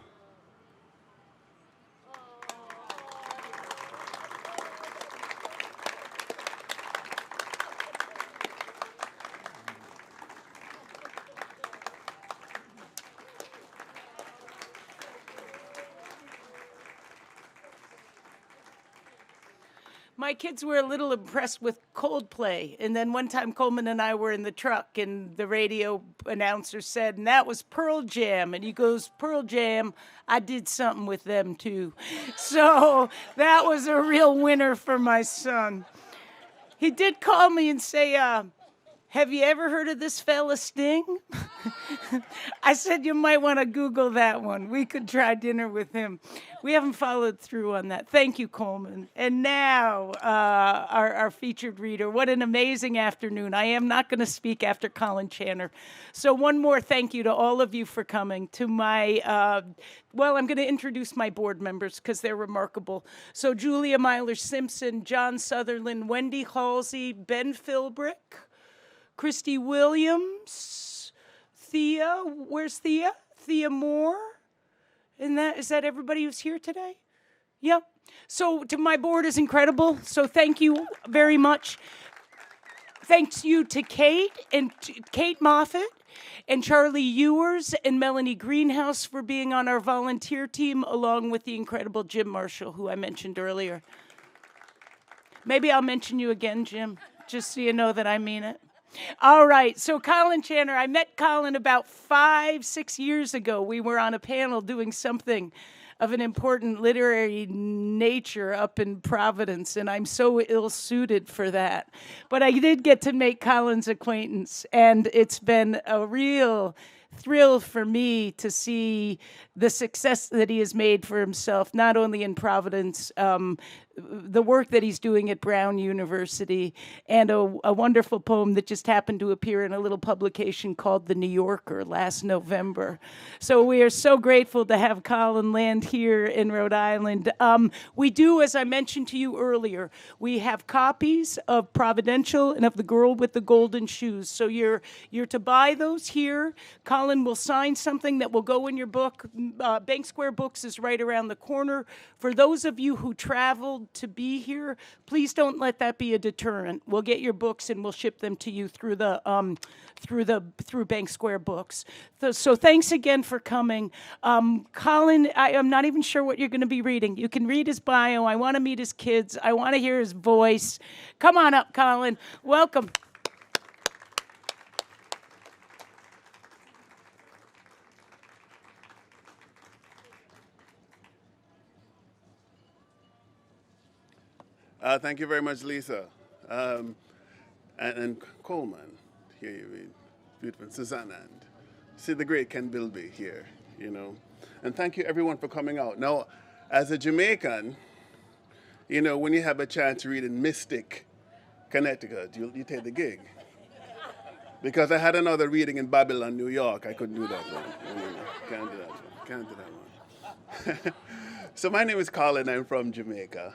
My kids were a little impressed with Coldplay. And then one time Coleman and I were in the truck and the radio announcer said, "And that was Pearl Jam." And he goes, "Pearl Jam, I did something with them too." So that was a real winner for my son. He did call me and say, Have you ever heard of this fella Sting? I said you might want to Google that one. We could try dinner with him. We haven't followed through on that. Thank you, Coleman. And now, our featured reader. What an amazing afternoon. I am not going to speak after Colin Channer. So one more thank you to all of you for coming. To my, well, I'm going to introduce my board members because they're remarkable. So Julia Myler-Simpson, John Sutherland, Wendy Halsey, Ben Philbrick, Christy Williams, Thea, where's Thea? Thea Moore. And is that everybody who's here today? Yep. So to my board is incredible. So thank you very much. Thanks you to Kate and Kate Moffat and Charlie Ewers and Melanie Greenhouse for being on our volunteer team, along with the incredible Jim Marshall, who I mentioned earlier. Maybe I'll mention you again, Jim, just so you know that I mean it. All right, so Colin Channer, I met Colin about 5-6 years ago. We were on a panel doing something of an important literary nature up in Providence, and I'm so ill-suited for that. But I did get to make Colin's acquaintance, and it's been a real thrill for me to see the success that he has made for himself, not only in Providence, the work that he's doing at Brown University, and a wonderful poem that just happened to appear in a little publication called The New Yorker last November. So we are so grateful to have Colin land here in Rhode Island. We do, as I mentioned to you earlier, we have copies of Providential and of The Girl with the Golden Shoes. So you're to buy those here. Colin will sign something that will go in your book. Bank Square Books is right around the corner. For those of you who traveled to be here, please don't let that be a deterrent. We'll get your books and we'll ship them to you through Bank Square Books. So thanks again for coming. Colin, I'm not even sure what you're going to be reading. You can read his bio. I want to meet his kids. I want to hear his voice. Come on up, Colin. Welcome. Thank you very much, Lisa. And Coleman, here you read, beautiful Susanna, and see the great Ken Bilby here, you know. And thank you everyone for coming out. Now, as a Jamaican, you know, when you have a chance to read in Mystic, Connecticut, you take the gig. Because I had another reading in Babylon, New York. I couldn't do that one. Can't do that one. Can't do that one. So my name is Colin. I'm from Jamaica.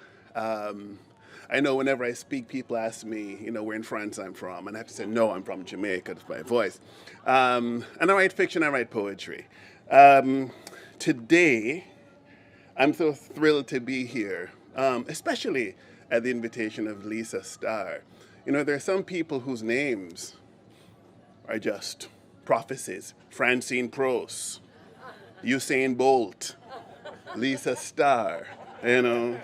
I know whenever I speak, people ask me, you know, where in France I'm from. And I have to say, no, I'm from Jamaica. That's my voice. And I write fiction, I write poetry. Today, I'm so thrilled to be here, especially at the invitation of Lisa Starr. You know, there are some people whose names are just prophecies. Francine Pross, Usain Bolt, Lisa Starr, you know.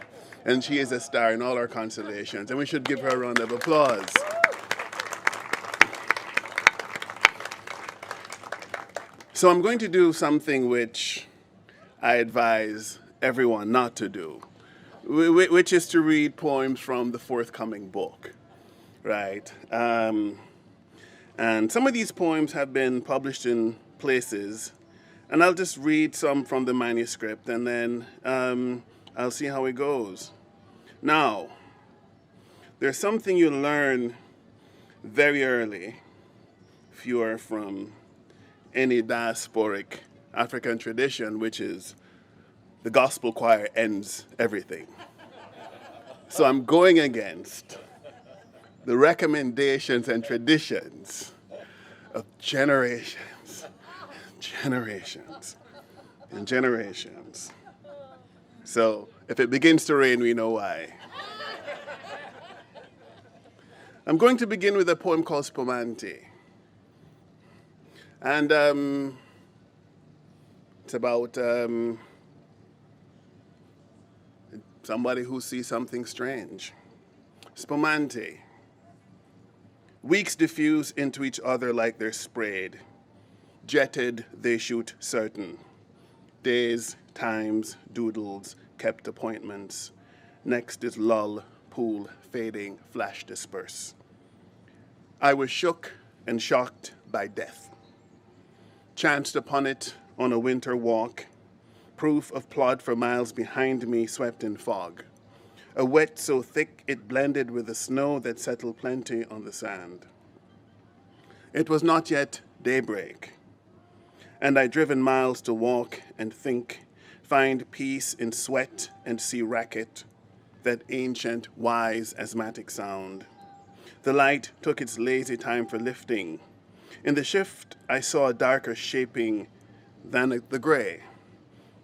And she is a star in all our constellations, and we should give her a round of applause. So I'm going to do something which I advise everyone not to do, which is to read poems from the forthcoming book, right? And some of these poems have been published in places, and I'll just read some from the manuscript, and then I'll see how it goes. Now, there's something you learn very early if you are from any diasporic African tradition, which is the gospel choir ends everything. So I'm going against the recommendations and traditions of generations, generations, and generations. So if it begins to rain, we know why. I'm going to begin with a poem called Spumante. And it's about somebody who sees something strange. Spumante. Weeks diffuse into each other like they're sprayed. Jetted, they shoot certain. Days, times, doodles, kept appointments. Next is lull, pool, fading, flash disperse. I was shook and shocked by death. Chanced upon it on a winter walk, proof of plot for miles behind me swept in fog. A wet so thick it blended with the snow that settled plenty on the sand. It was not yet daybreak, and I'd driven miles to walk and think, find peace in sweat and see racket, that ancient, wise, asthmatic sound. The light took its lazy time for lifting. In the shift, I saw a darker shaping than the gray.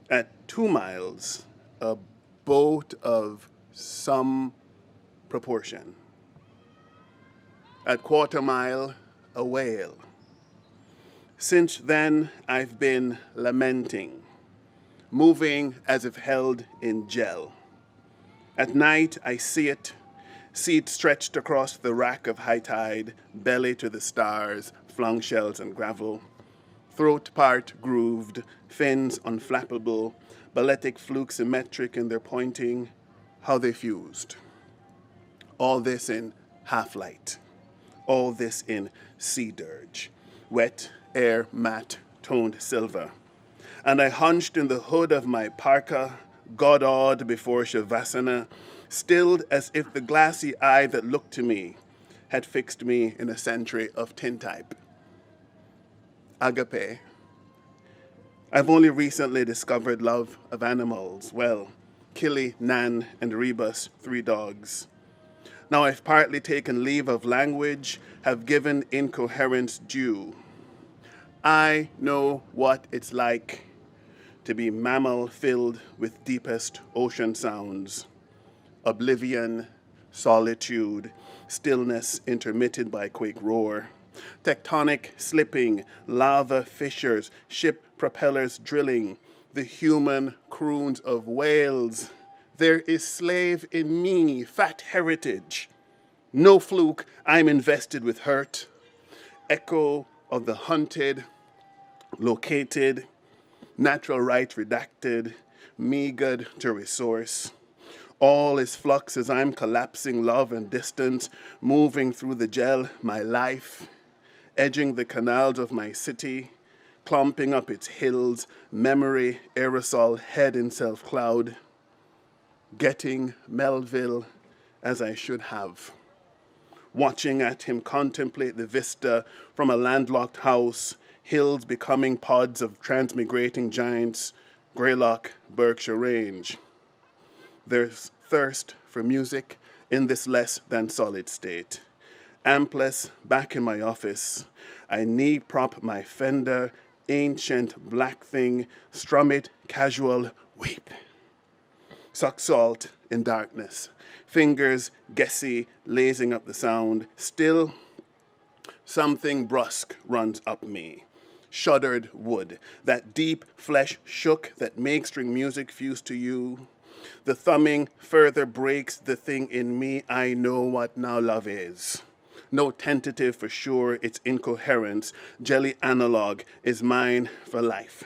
At 2 miles, a boat of some proportion. At 1/4 mile, a whale. Since then, I've been lamenting, moving as if held in gel. At night, I see it stretched across the rack of high tide, belly to the stars, flung shells and gravel. Throat part grooved, fins unflappable, balletic fluke symmetric in their pointing, how they fused. All this in half-light, all this in sea dirge, wet, air, matte, toned silver. And I hunched in the hood of my parka, god-awed before Shavasana, stilled as if the glassy eye that looked to me had fixed me in a century of tintype. Agape. I've only recently discovered love of animals. Well, Killy, Nan, and Rebus, 3 dogs. Now I've partly taken leave of language, have given incoherence due. I know what it's like to be mammal filled with deepest ocean sounds. Oblivion, solitude, stillness intermitted by quake roar. Tectonic slipping, lava fissures, ship propellers drilling, the human croons of whales. There is slave in me, fat heritage. No fluke, I'm invested with hurt. Echo of the hunted, located, natural right redacted, meagered to resource. All is flux as I'm collapsing love and distance, moving through the gel, my life, edging the canals of my city, clumping up its hills, memory, aerosol, head in self-cloud, getting Melville as I should have. Watching at him contemplate the vista from a landlocked house, hills becoming pods of transmigrating giants, Greylock, Berkshire Range. There's thirst for music in this less than solid state. Ampless back in my office, I knee prop my Fender, ancient black thing, strum it, casual, weep. Suck salt in darkness, fingers guessy, lazing up the sound. Still, something brusque runs up me. Shuddered wood, that deep flesh shook that makes string music fuse to you. The thumbing further breaks the thing in me. I know what now love is. No tentative for sure, its incoherence, jelly analog is mine for life.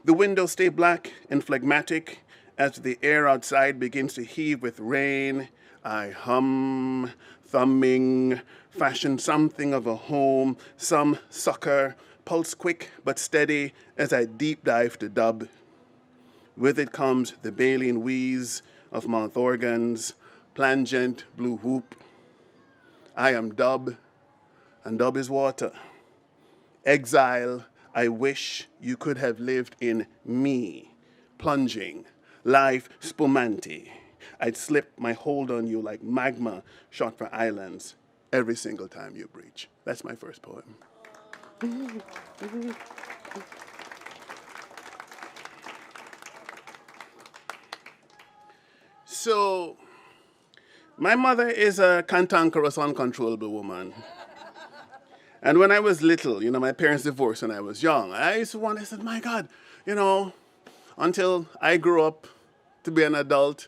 The windows stay black and phlegmatic as the air outside begins to heave with rain. I hum, thumbing, fashion something of a home, some sucker, pulse quick but steady as I deep dive to dub. With it comes the baleen wheeze of mouth organs, plangent blue whoop. I am dub, and dub is water. Exile, I wish you could have lived in me, plunging, life spumante. I'd slip my hold on you like magma shot for islands every single time you breach. That's my first poem. So, my mother is a cantankerous, uncontrollable woman. And when I was little, my parents divorced when I was young. I used to wonder, I said, my God, until I grew up to be an adult.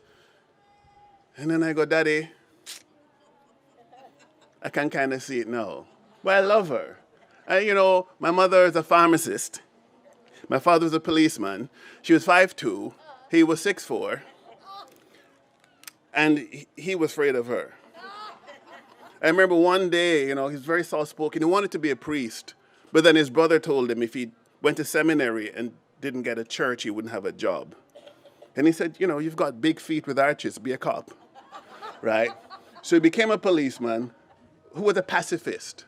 And then I go, Daddy, I can kind of see it now. But I love her. My mother is a pharmacist. My father was a policeman. She was 5'2". He was 6'4". And he was afraid of her. I remember one day, he was very soft-spoken. He wanted to be a priest, but then his brother told him if he went to seminary and didn't get a church, he wouldn't have a job. And he said, you've got big feet with arches, be a cop, right? So he became a policeman who was a pacifist.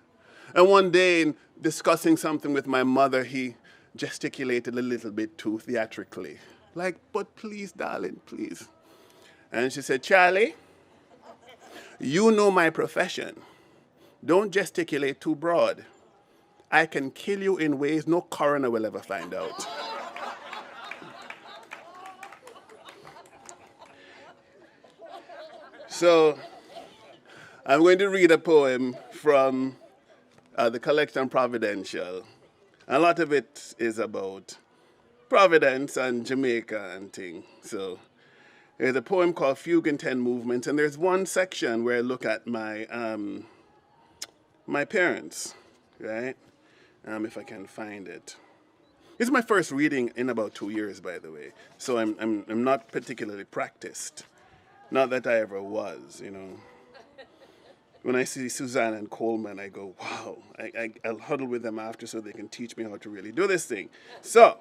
And one day, in discussing something with my mother, he gesticulated a little bit too theatrically. Like, but please, darling, please. And she said, Charlie, you know my profession. Don't gesticulate too broad. I can kill you in ways no coroner will ever find out. So, I'm going to read a poem from the collection Providential. A lot of it is about Providence and Jamaica and things. So, there's a poem called Fugue in 10 Movements, and there's one section where I look at my my parents, right? If I can find it. This is my first reading in about 2 years, by the way. So I'm not particularly practiced. Not that I ever was, When I see Suzanne and Coleman, I go, wow. I'll huddle with them after so they can teach me how to really do this thing. So,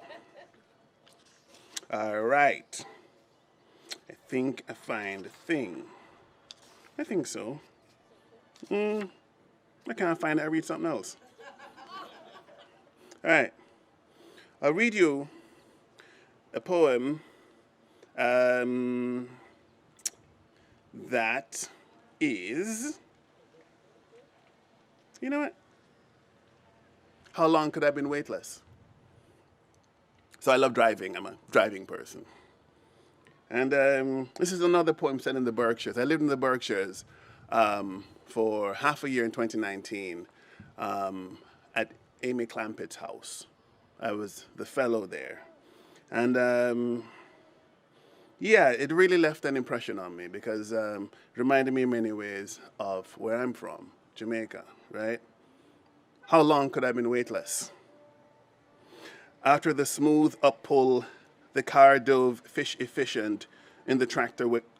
all right. I think I find a thing. I think so. I can't find it. I read something else. All right. I'll read you a poem that is, you know what? How long could I have been weightless? So I love driving. I'm a driving person. And this is another poem set in the Berkshires. I lived in the Berkshires for half a year in 2019 at Amy Clampitt's house. I was the fellow there. And yeah, it really left an impression on me because it reminded me in many ways of where I'm from, Jamaica, right? How long could I have been weightless? After the smooth up-pull, the car dove fish efficient in the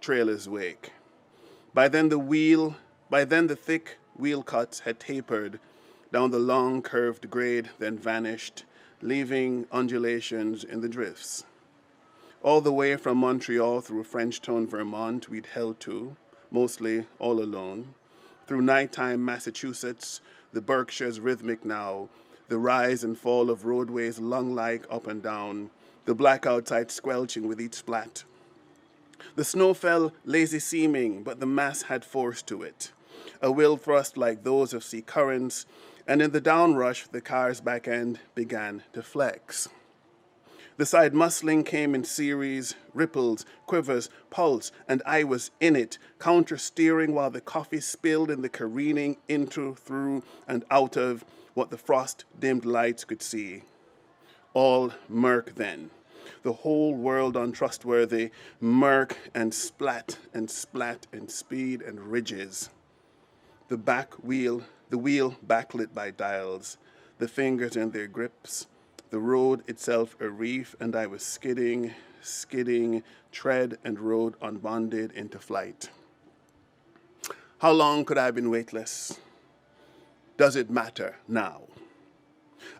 trailer's wake. By then the thick wheel cuts had tapered down the long curved grade, then vanished, leaving undulations in the drifts. All the way from Montreal through Frenchtown, Vermont, we'd held to, mostly all alone. Through nighttime Massachusetts, the Berkshires rhythmic now, the rise and fall of roadways lung-like up and down, the black outside squelching with each splat. The snow fell lazy seeming, but the mass had force to it, a will thrust like those of sea currents, and in the downrush, the car's back end began to flex. The side muscling came in series, ripples, quivers, pulse, and I was in it, counter-steering while the coffee spilled in the careening into, through, and out of what the frost-dimmed lights could see. All murk then. The whole world untrustworthy, murk and splat and speed and ridges. The wheel backlit by dials, the fingers in their grips, the road itself a reef, and I was skidding, tread and road unbonded into flight. How long could I have been weightless? Does it matter now?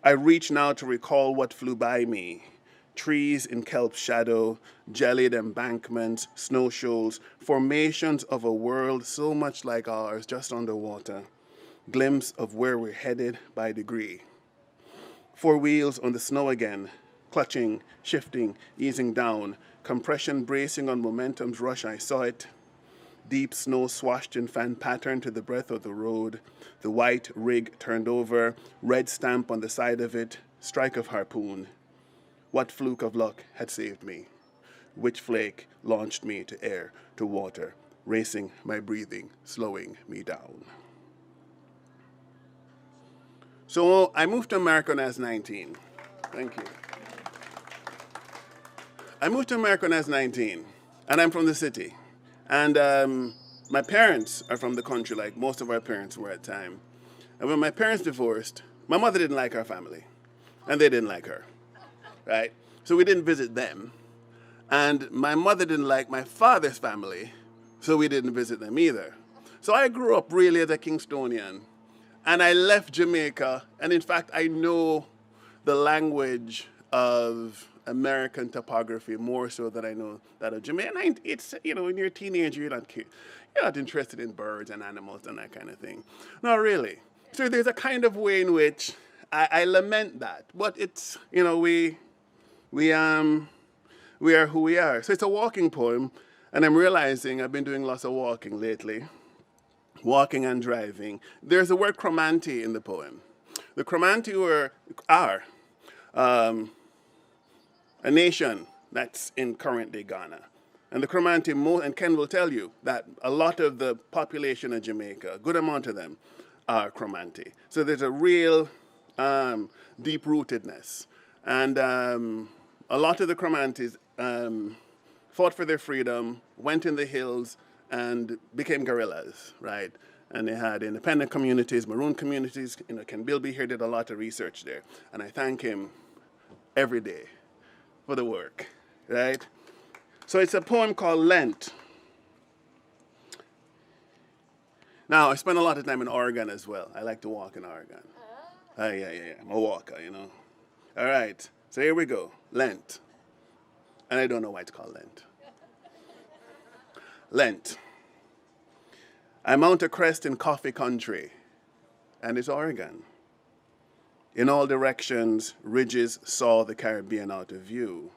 I reach now to recall what flew by me. Trees in kelp shadow, jellied embankments, snow shoals, formations of a world so much like ours, just underwater. Glimpse of where we're headed by degree. 4 wheels on the snow again, clutching, shifting, easing down, compression bracing on momentum's rush, I saw it. Deep snow swashed in fan pattern to the breadth of the road, the white rig turned over, red stamp on the side of it, strike of harpoon. What fluke of luck had saved me? Which flake launched me to air, to water, racing my breathing, slowing me down? So I moved to America when I was 19. Thank you. I moved to America when I was 19, and I'm from the city. And my parents are from the country, like most of our parents were at the time. And when my parents divorced, my mother didn't like our family, and they didn't like her, right? So we didn't visit them. And my mother didn't like my father's family, so we didn't visit them either. So I grew up really as a Kingstonian. And I left Jamaica, and in fact, I know the language of American topography more so than I know that of Jamaica. And it's, you know, when you're a teenager, you're not interested in birds and animals and that kind of thing. Not really. So there's a kind of way in which I lament that. But it's, you know, we are who we are. So it's a walking poem, and I'm realizing I've been doing lots of walking lately. Walking and driving. There's the word Cromanti in the poem. The Cromanti are a nation that's in current-day Ghana. And the Cromanti, and Ken will tell you that a lot of the population of Jamaica, a good amount of them, are Cromanti. So there's a real deep-rootedness. And a lot of the Cromantis fought for their freedom, went in the hills, and became guerrillas, right? And they had independent communities, maroon communities. You know, Ken Bilby here did a lot of research there. And I thank him every day for the work, right? So it's a poem called Lent. Now, I spend a lot of time in Oregon as well. I like to walk in Oregon. Yeah. I'm a walker, you know. All right, so here we go, Lent. And I don't know why it's called Lent. Lent. I mount a crest in coffee country, and it's Oregon. In all directions, ridges saw the Caribbean out of view.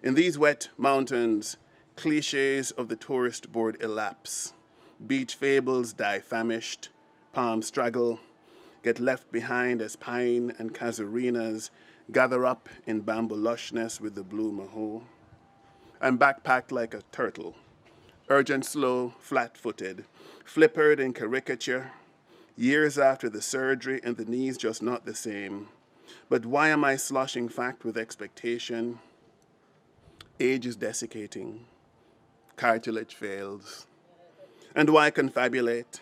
In these wet mountains, cliches of the tourist board elapse. Beach fables die famished, palms straggle, get left behind as pine and casuarinas gather up in bamboo lushness with the blue maho. I'm backpacked like a turtle, urgent, slow, flat-footed, flippered in caricature, years after the surgery and the knees just not the same. But why am I sloshing fact with expectation? Age is desiccating, cartilage fails. And why confabulate?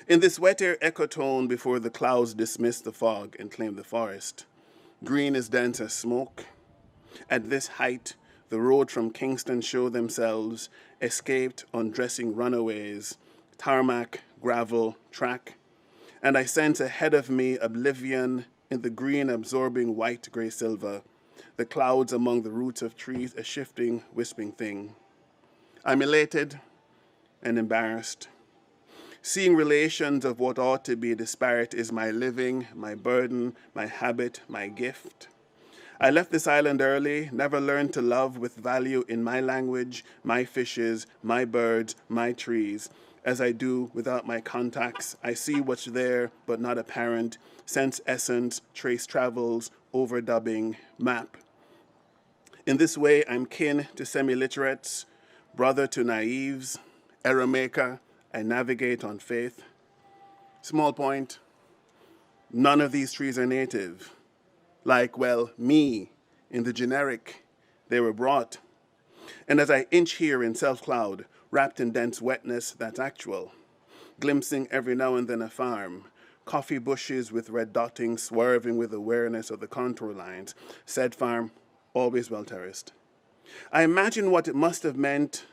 In this wetter ecotone before the clouds dismiss the fog and claim the forest, green is dense as smoke. At this height, the road from Kingston show themselves, escaped undressing runaways, tarmac, gravel, track, and I sense ahead of me oblivion in the green absorbing white gray silver, the clouds among the roots of trees a shifting, wisping thing. I'm elated and embarrassed. Seeing relations of what ought to be disparate is my living, my burden, my habit, my gift. I left this island early, never learned to love with value in my language, my fishes, my birds, my trees. As I do without my contacts, I see what's there but not apparent, sense essence, trace travels, overdubbing, map. In this way, I'm kin to semi-literates, brother to naives, error maker, I navigate on faith. Small point, none of these trees are native. Like, well, me, in the generic, they were brought. And as I inch here in self-cloud, wrapped in dense wetness that's actual, glimpsing every now and then a farm, coffee bushes with red dotting, swerving with awareness of the contour lines, said farm, always well terraced. I imagine what it must have meant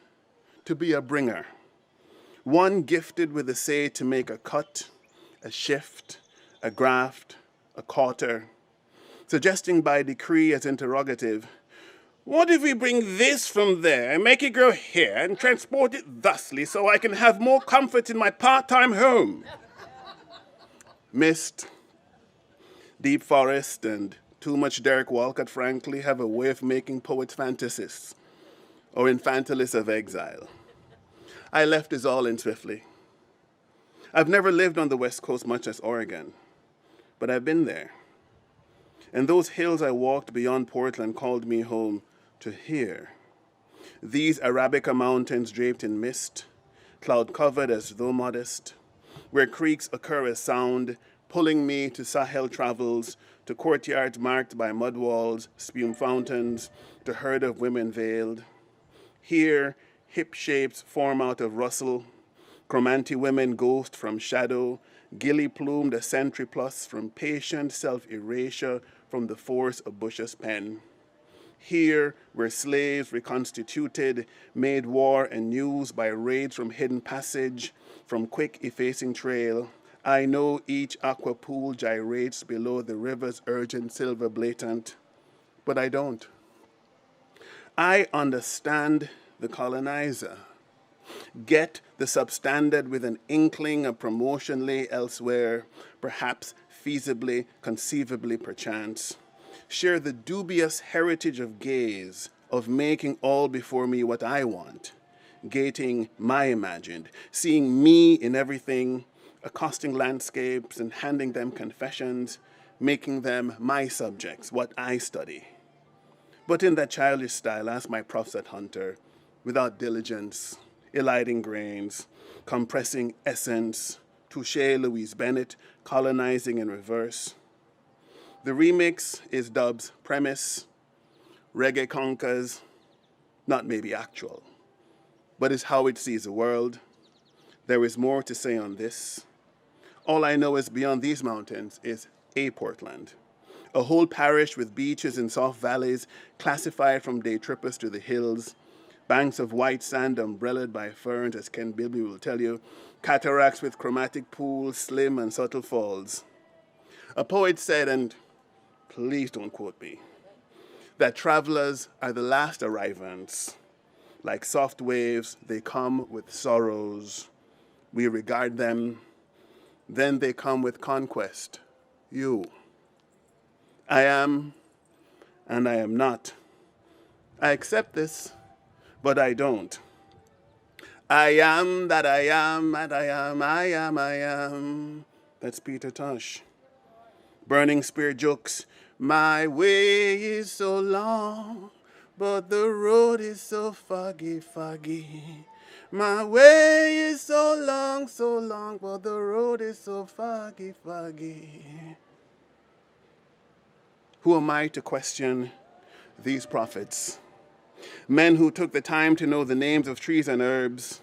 to be a bringer, one gifted with a say to make a cut, a shift, a graft, a quarter, suggesting by decree as interrogative, what if we bring this from there and make it grow here and transport it thusly so I can have more comfort in my part-time home? Mist, deep forest, and too much Derek Walcott, frankly, have a way of making poets fantasists or infantilists of exile. I left this all in swiftly. I've never lived on the West Coast much as Oregon, but I've been there. And those hills I walked beyond Portland called me home to here. These Arabica mountains draped in mist, cloud-covered as though modest, where creeks occur as sound, pulling me to Sahel travels, to courtyards marked by mud walls, spume fountains, to herd of women veiled. Here, hip shapes form out of rustle, Cromanti women ghost from shadow, gilly-plumed a century plus from patient self-erasure from the force of Bush's pen. Here, where slaves reconstituted, made war and news by raids from hidden passage, from quick effacing trail, I know each aqua pool gyrates below the river's urgent silver blatant, but I don't. I understand the colonizer. Get the substandard with an inkling of promotion lay elsewhere, perhaps feasibly, conceivably, perchance. Share the dubious heritage of gaze, of making all before me what I want, gating my imagined, seeing me in everything, accosting landscapes and handing them confessions, making them my subjects, what I study. But in that childish style, ask my profs at Hunter, without diligence, eliding grains, compressing essence, touche Louise Bennett, colonizing in reverse. The remix is Dub's premise, reggae conquers, not maybe actual, but is how it sees the world. There is more to say on this. All I know is beyond these mountains is a Portland, a whole parish with beaches and soft valleys, classified from day trippers to the hills, banks of white sand umbrellaed by ferns, as Ken Bilby will tell you, cataracts with chromatic pools, slim and subtle falls. A poet said, and please don't quote me, that travelers are the last arrivants. Like soft waves, they come with sorrows. We regard them. Then they come with conquest. You. I am, and I am not. I accept this, but I don't. I am that I am, and I am, I am, I am. That's Peter Tosh. Burning Spear jokes, my way is so long, but the road is so foggy, foggy. My way is so long, but the road is so foggy, foggy. Who am I to question these prophets? Men who took the time to know the names of trees and herbs,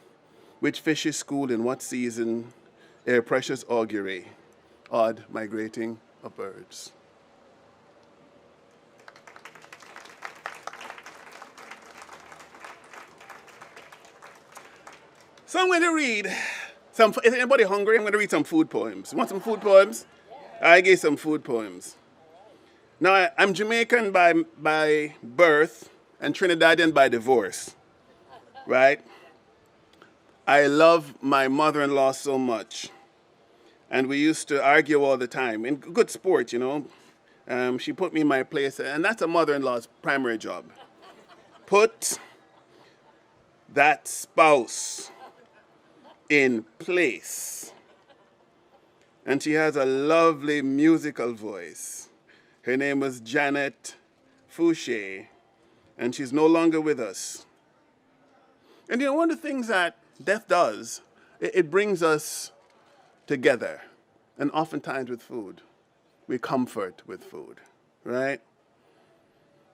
which fish is schooled in what season, ere precious augury, odd migrating of birds. So I'm going to read some, is anybody hungry? I'm going to read some food poems. You want some food poems? I gave some food poems. Now, I'm Jamaican by birth and Trinidadian by divorce, right? I love my mother-in-law so much. And we used to argue all the time, in good sport, you know. She put me in my place, and that's a mother-in-law's primary job. Put that spouse in place. And she has a lovely musical voice. Her name was Janet Fouché, and she's no longer with us. And you know, one of the things that death does, it brings us together, and oftentimes with food. We comfort with food, right?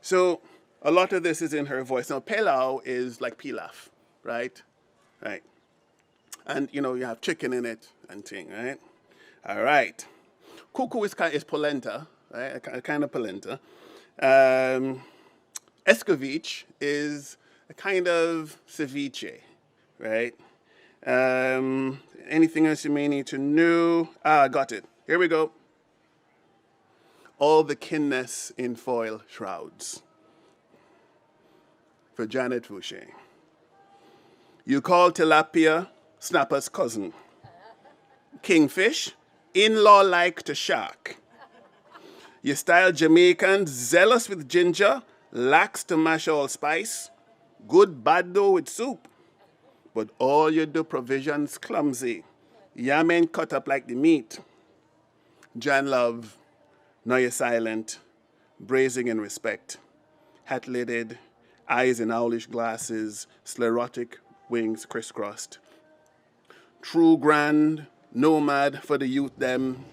So a lot of this is in her voice. Now, pilau is like pilaf, right? Right. And, you know, you have chicken in it and thing, right? All right. Cuckoo is polenta, right? A kind of polenta. Escovitch is a kind of ceviche, right? Anything else you may need to know? I got it. Here we go. All the kinness in foil shrouds. For Janet Fouché. You call tilapia snapper's cousin. Kingfish, in-law like to shark. You style Jamaicans zealous with ginger, lax to mash all spice, good bad dough with soup. But all you do provisions clumsy. Yam ain't cut up like the meat. Jan Love, now you're silent, brazing in respect. Hat-lidded, eyes in owlish glasses, sclerotic wings crisscrossed. True grand, nomad for the youth them.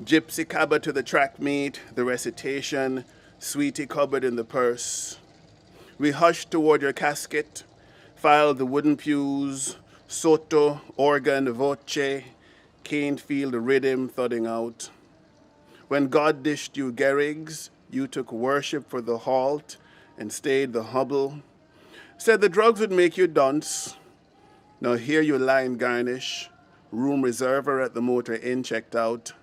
Gypsy cabba to the track meet, the recitation, sweetie cupboard in the purse. We hushed toward your casket, filed the wooden pews, soto, organ, voce, can't feel the rhythm thudding out. When God dished you gerrigs, you took worship for the halt, and stayed the hobble. Said the drugs would make you dunce. Now here you lie in garnish, room reserver at the Motor Inn checked out.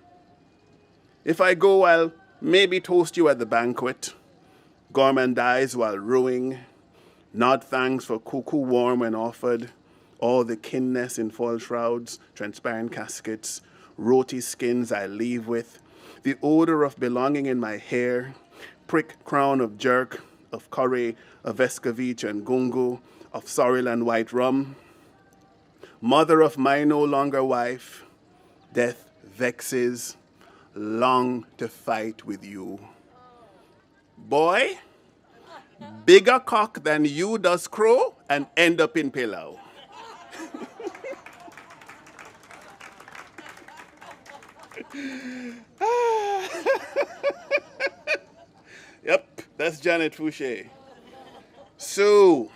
If I go, I'll maybe toast you at the banquet. Gourmandize while ruing. Nod thanks for cuckoo warm when offered. All the kinness in foil shrouds, transparent caskets, roti skins I leave with. The odor of belonging in my hair. Prick crown of jerk, of curry, of escovitch and gungu, of sorrel and white rum. Mother of my no longer wife, death vexes, long to fight with you. Boy, bigger cock than you does crow and end up in pillow. Yep, that's Janet Fouché. So,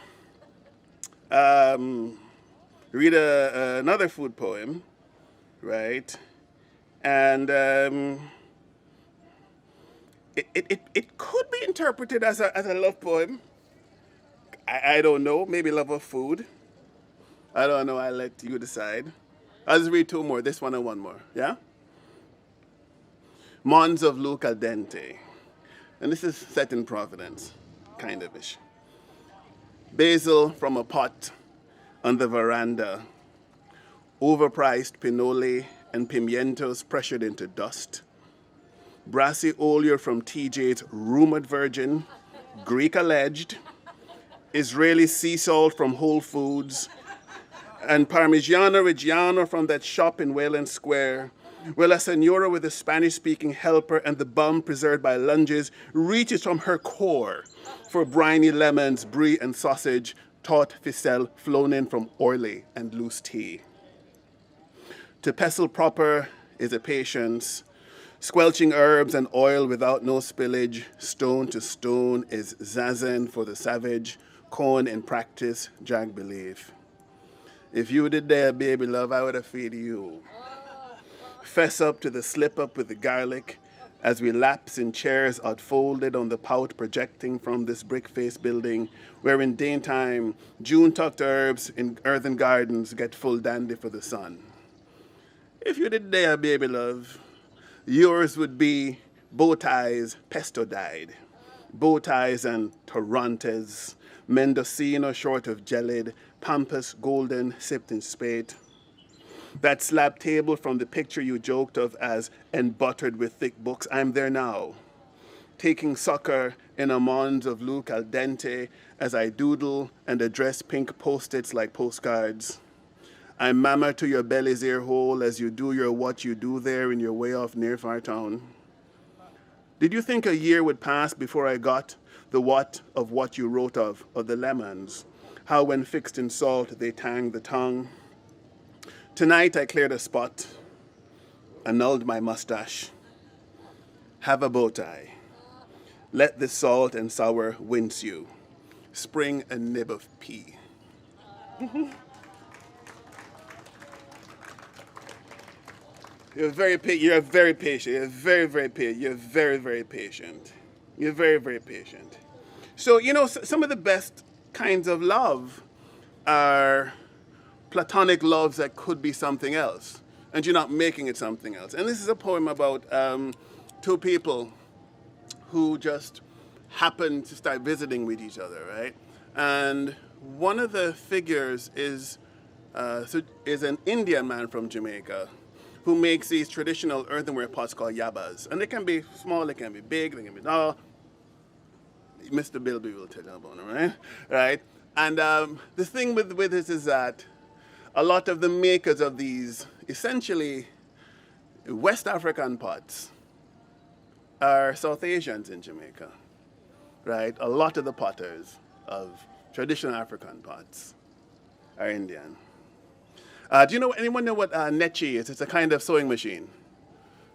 read another food poem, right? And it could be interpreted as a love poem. I don't know, maybe love of food. I don't know, I'll let you decide. I'll just read two more, this one and one more, yeah? Mons of Luke al dente. And this is set in Providence, kind of-ish. Basil from a pot on the veranda. Overpriced pinole and pimientos pressured into dust. Brassy oleo from TJ's rumored virgin, Greek alleged. Israeli sea salt from Whole Foods. And Parmigiano Reggiano from that shop in Wayland Square. Well, a senora with a Spanish-speaking helper and the bum preserved by lunges reaches from her core for briny lemons, brie and sausage, taut ficelle flown in from Orly and loose tea. To pestle proper is a patience, squelching herbs and oil without no spillage, stone to stone is zazen for the savage, corn in practice, jag believe. If you did there, baby love, I would have fed you. Fess up to the slip up with the garlic as we lapse in chairs outfolded on the pout projecting from this brick-faced building where in daytime June-tucked herbs in earthen gardens get full dandy for the sun. If you did there, baby love, yours would be bow ties pesto dyed, bow ties and Torontes, Mendocino short of gelid, pampas golden sipped in spade. That slab table from the picture you joked of as embuttered with thick books, I'm there now, taking succor in a mons of Luke al dente as I doodle and address pink post-its like postcards. I mammer to your belly's ear hole as you do your what you do there in your way off near far town. Did you think a year would pass before I got the what you wrote of the lemons, how when fixed in salt they tang the tongue? Tonight I cleared a spot, annulled my mustache. Have a bow tie. Let the salt and sour wince you. Spring a nib of pea. You're very patient. You're very patient. You're very, very patient. You're very, very patient. You're very, very patient. So, you know, some of the best kinds of love are platonic loves that could be something else, and you're not making it something else. And this is a poem about two people who just happened to start visiting with each other, right? And one of the figures is an Indian man from Jamaica who makes these traditional earthenware pots called yabas. And they can be small, they can be big, they can be tall. Mr. Bilby will tell you about them, right? Right? And the thing with this is that a lot of the makers of these, essentially West African pots, are South Asians in Jamaica, right? A lot of the potters of traditional African pots are Indian. Do anyone know what necci is? It's a kind of sewing machine,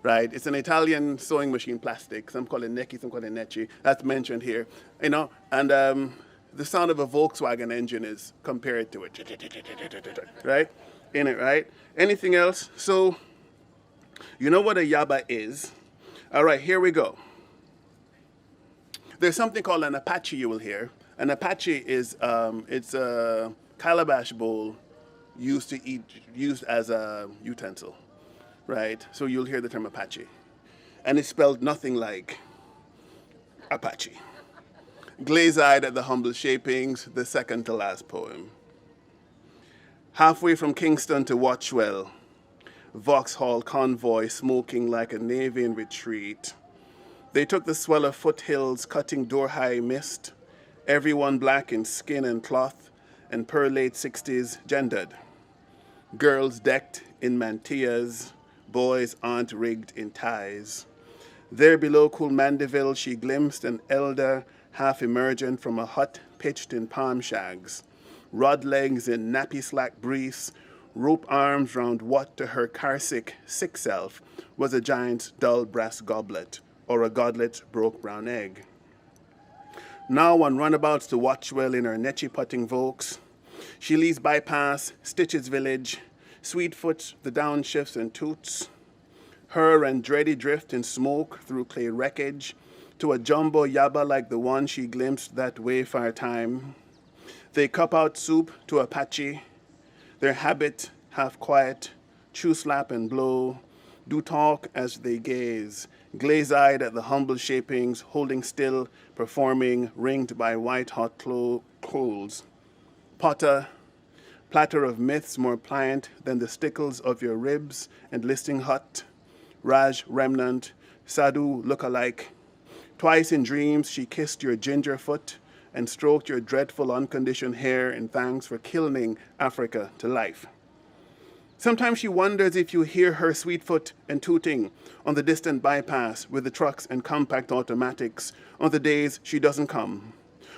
right? It's an Italian sewing machine, plastic. Some call it necchi, some call it necci. That's mentioned here, you know. And the sound of a Volkswagen engine is compared to it, right? In it, right? Anything else? So, you know what a yaba is? All right, here we go. There's something called an Apache you will hear. An Apache is it's a calabash bowl used as a utensil, right? So you'll hear the term Apache. And it's spelled nothing like Apache. Glaze-eyed at the humble shapings, the second to last poem. Halfway from Kingston to Watchwell, Vauxhall convoy smoking like a navy in retreat. They took the swell of foothills, cutting door-high mist, everyone black in skin and cloth, and per late 60s gendered. Girls decked in mantillas, boys aunt-rigged in ties. There below cool Mandeville she glimpsed an elder half emergent from a hut pitched in palm shags, rod legs in nappy slack briefs, rope arms round what to her car-sick, sick self was a giant's dull brass goblet, or a godlet's broke brown egg. Now on runabouts to Watchwell in her netchy putting Vokes, she leaves bypass, Stitches village, Sweetfoot, the downshifts and toots, her and Dready drift in smoke through clay wreckage to a jumbo yabba like the one she glimpsed that wayfar time. They cup out soup to Apache, their habit half quiet, chew slap and blow, do talk as they gaze, glaze-eyed at the humble shapings, holding still, performing, ringed by white-hot coals. Potter, platter of myths more pliant than the stickles of your ribs and listing hut, Raj remnant, Sadhu look-alike. Twice in dreams she kissed your ginger foot and stroked your dreadful unconditioned hair in thanks for killing Africa to life. Sometimes she wonders if you hear her Sweetfoot and tooting on the distant bypass with the trucks and compact automatics on the days she doesn't come.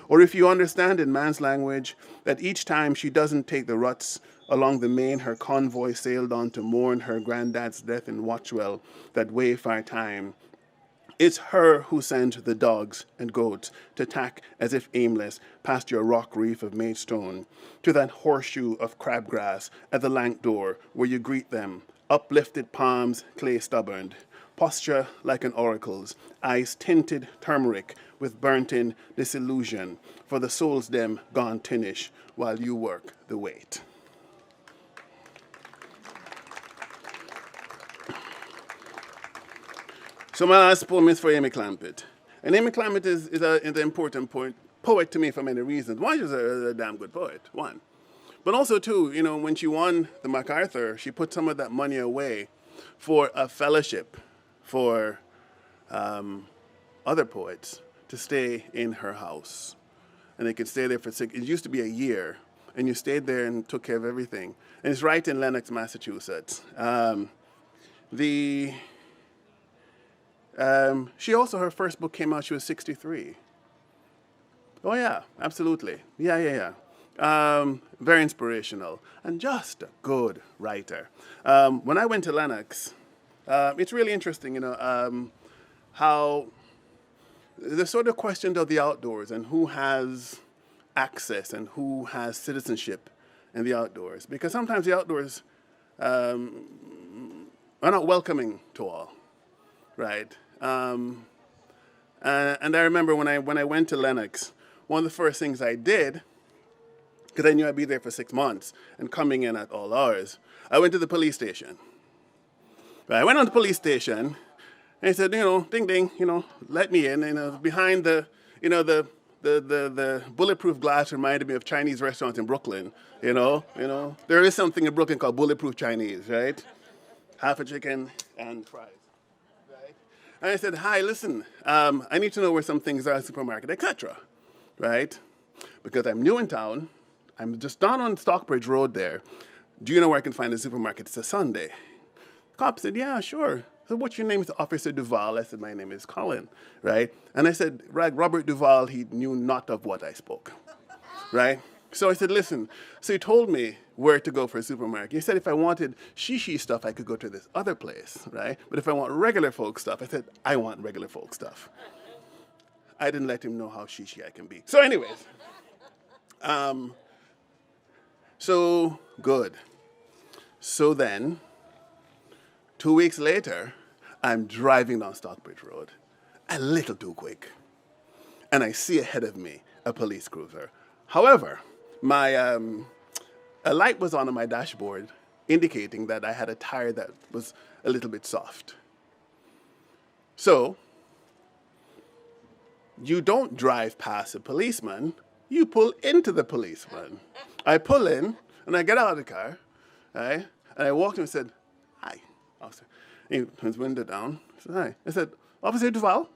Or if you understand in man's language that each time she doesn't take the ruts along the main her convoy sailed on to mourn her granddad's death in Watchwell that wayfar time, it's her who sends the dogs and goats to tack as if aimless past your rock reef of Maidstone to that horseshoe of crabgrass at the lank door where you greet them, uplifted palms clay stubborn, posture like an oracle's, eyes tinted turmeric with burnt-in disillusion for the soul's them gone tinish while you work the weight. So my last poem is for Amy Clampett. And Amy Clampett is an important poet to me for many reasons. One, she's a damn good poet, one. But also, two, you know, when she won the MacArthur, she put some of that money away for a fellowship for other poets to stay in her house. And they could stay there for it used to be a year, and you stayed there and took care of everything. And it's right in Lenox, Massachusetts. She also, her first book came out, she was 63. Oh yeah, absolutely. Yeah. Very inspirational and just a good writer. When I went to Lenox, it's really interesting, you know, how the sort of questions of the outdoors and who has access and who has citizenship in the outdoors. Because sometimes the outdoors are not welcoming to all, right? And I remember when I went to Lenox, one of the first things I did, because I knew I'd be there for 6 months and coming in at all hours, I went to the police station. Right, I went on the police station and I said, you know, ding ding, you know, let me in. You know, behind the, you know, the bulletproof glass reminded me of Chinese restaurants in Brooklyn. You know, there is something in Brooklyn called bulletproof Chinese, right? Half a chicken and fries. And I said, hi, listen, I need to know where some things are at the supermarket, etc., right? Because I'm new in town. I'm just down on Stockbridge Road there. Do you know where I can find a supermarket? It's a Sunday. The cop said, yeah, sure. So what's your name? It's Officer Duval. I said, my name is Colin, right? And I said, Robert Duval, he knew not of what I spoke, right? So I said, listen, so he told me where to go for a supermarket. He said if I wanted shishi stuff, I could go to this other place, right? But if I want regular folk stuff, I said, I want regular folk stuff. I didn't let him know how shishi I can be. So anyways, so good. So then, 2 weeks later, I'm driving down Stockbridge Road, a little too quick. and I see ahead of me a police cruiser. However, my a light was on my dashboard indicating that I had a tire that was a little bit soft. So, you don't drive past a policeman, you pull into the policeman. I pull in, and I get out of the car, right? And I walked in and said, "Hi, officer." And he turns his window down. I said, "Hi." I said, "Officer Duval,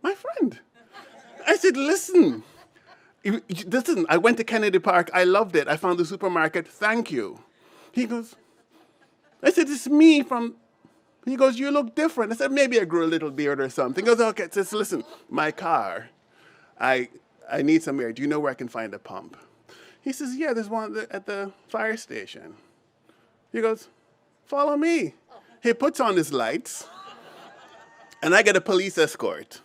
my friend." I said, "Listen, listen, I went to Kennedy Park. I loved it. I found the supermarket. Thank you." He goes, I said, "It's me from," he goes, "You look different." I said, "Maybe I grew a little beard or something." He goes, "Okay." I says, "Listen, my car, I need some air. Do you know where I can find a pump?" He says, "Yeah, there's one at the fire station." He goes, "Follow me." He puts on his lights, and I get a police escort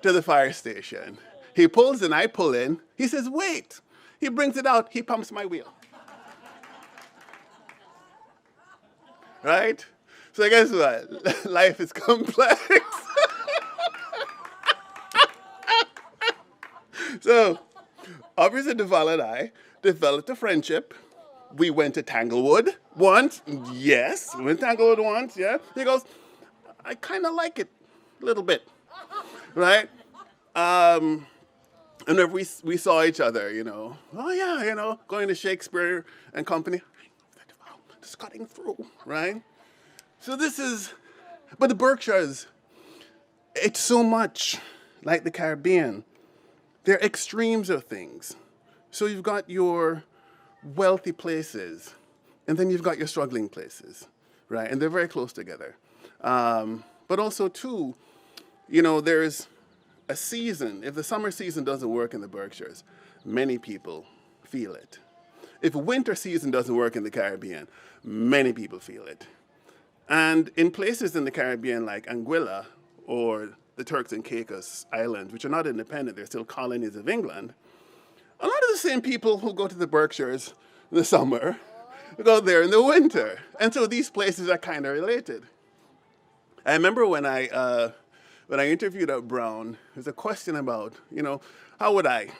to the fire station. He pulls in, I pull in. He says, "Wait." He brings it out. He pumps my wheel. Right? So guess what? Life is complex. So, Officer Duval and I developed a friendship. We went to Tanglewood once. Yes, we went to Tanglewood once, yeah. He goes, "I kind of like it a little bit." Right? And if we saw each other, "Oh yeah, going to Shakespeare and Company. Just cutting through," right? So but the Berkshires, it's so much like the Caribbean. They're extremes of things. So you've got your wealthy places, and then you've got your struggling places, right? And they're very close together. But also, too, there's a season. If the summer season doesn't work in the Berkshires, many people feel it. If winter season doesn't work in the Caribbean, many people feel it. And in places in the Caribbean like Anguilla or the Turks and Caicos Islands, which are not independent, they're still colonies of England, a lot of the same people who go to the Berkshires in the summer go there in the winter. And so these places are kind of related. I remember when I interviewed at Brown, there's a question about, how would I,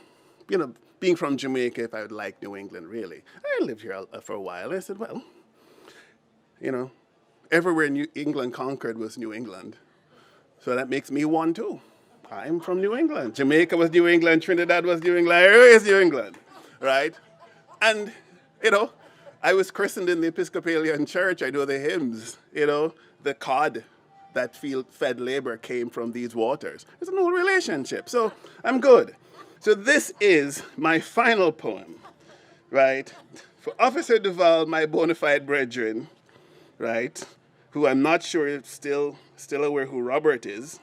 being from Jamaica, if I would like New England, really. I lived here for a while. I said, well, everywhere New England conquered was New England. So that makes me one too. I'm from New England. Jamaica was New England, Trinidad was New England, everywhere is New England, right? And, I was christened in the Episcopalian Church. I know the hymns, the cod that fed labor came from these waters. There's no relationship, so I'm good. So this is my final poem, right? For Officer Duval, my bona fide brethren, right? Who I'm not sure is still aware who Robert is,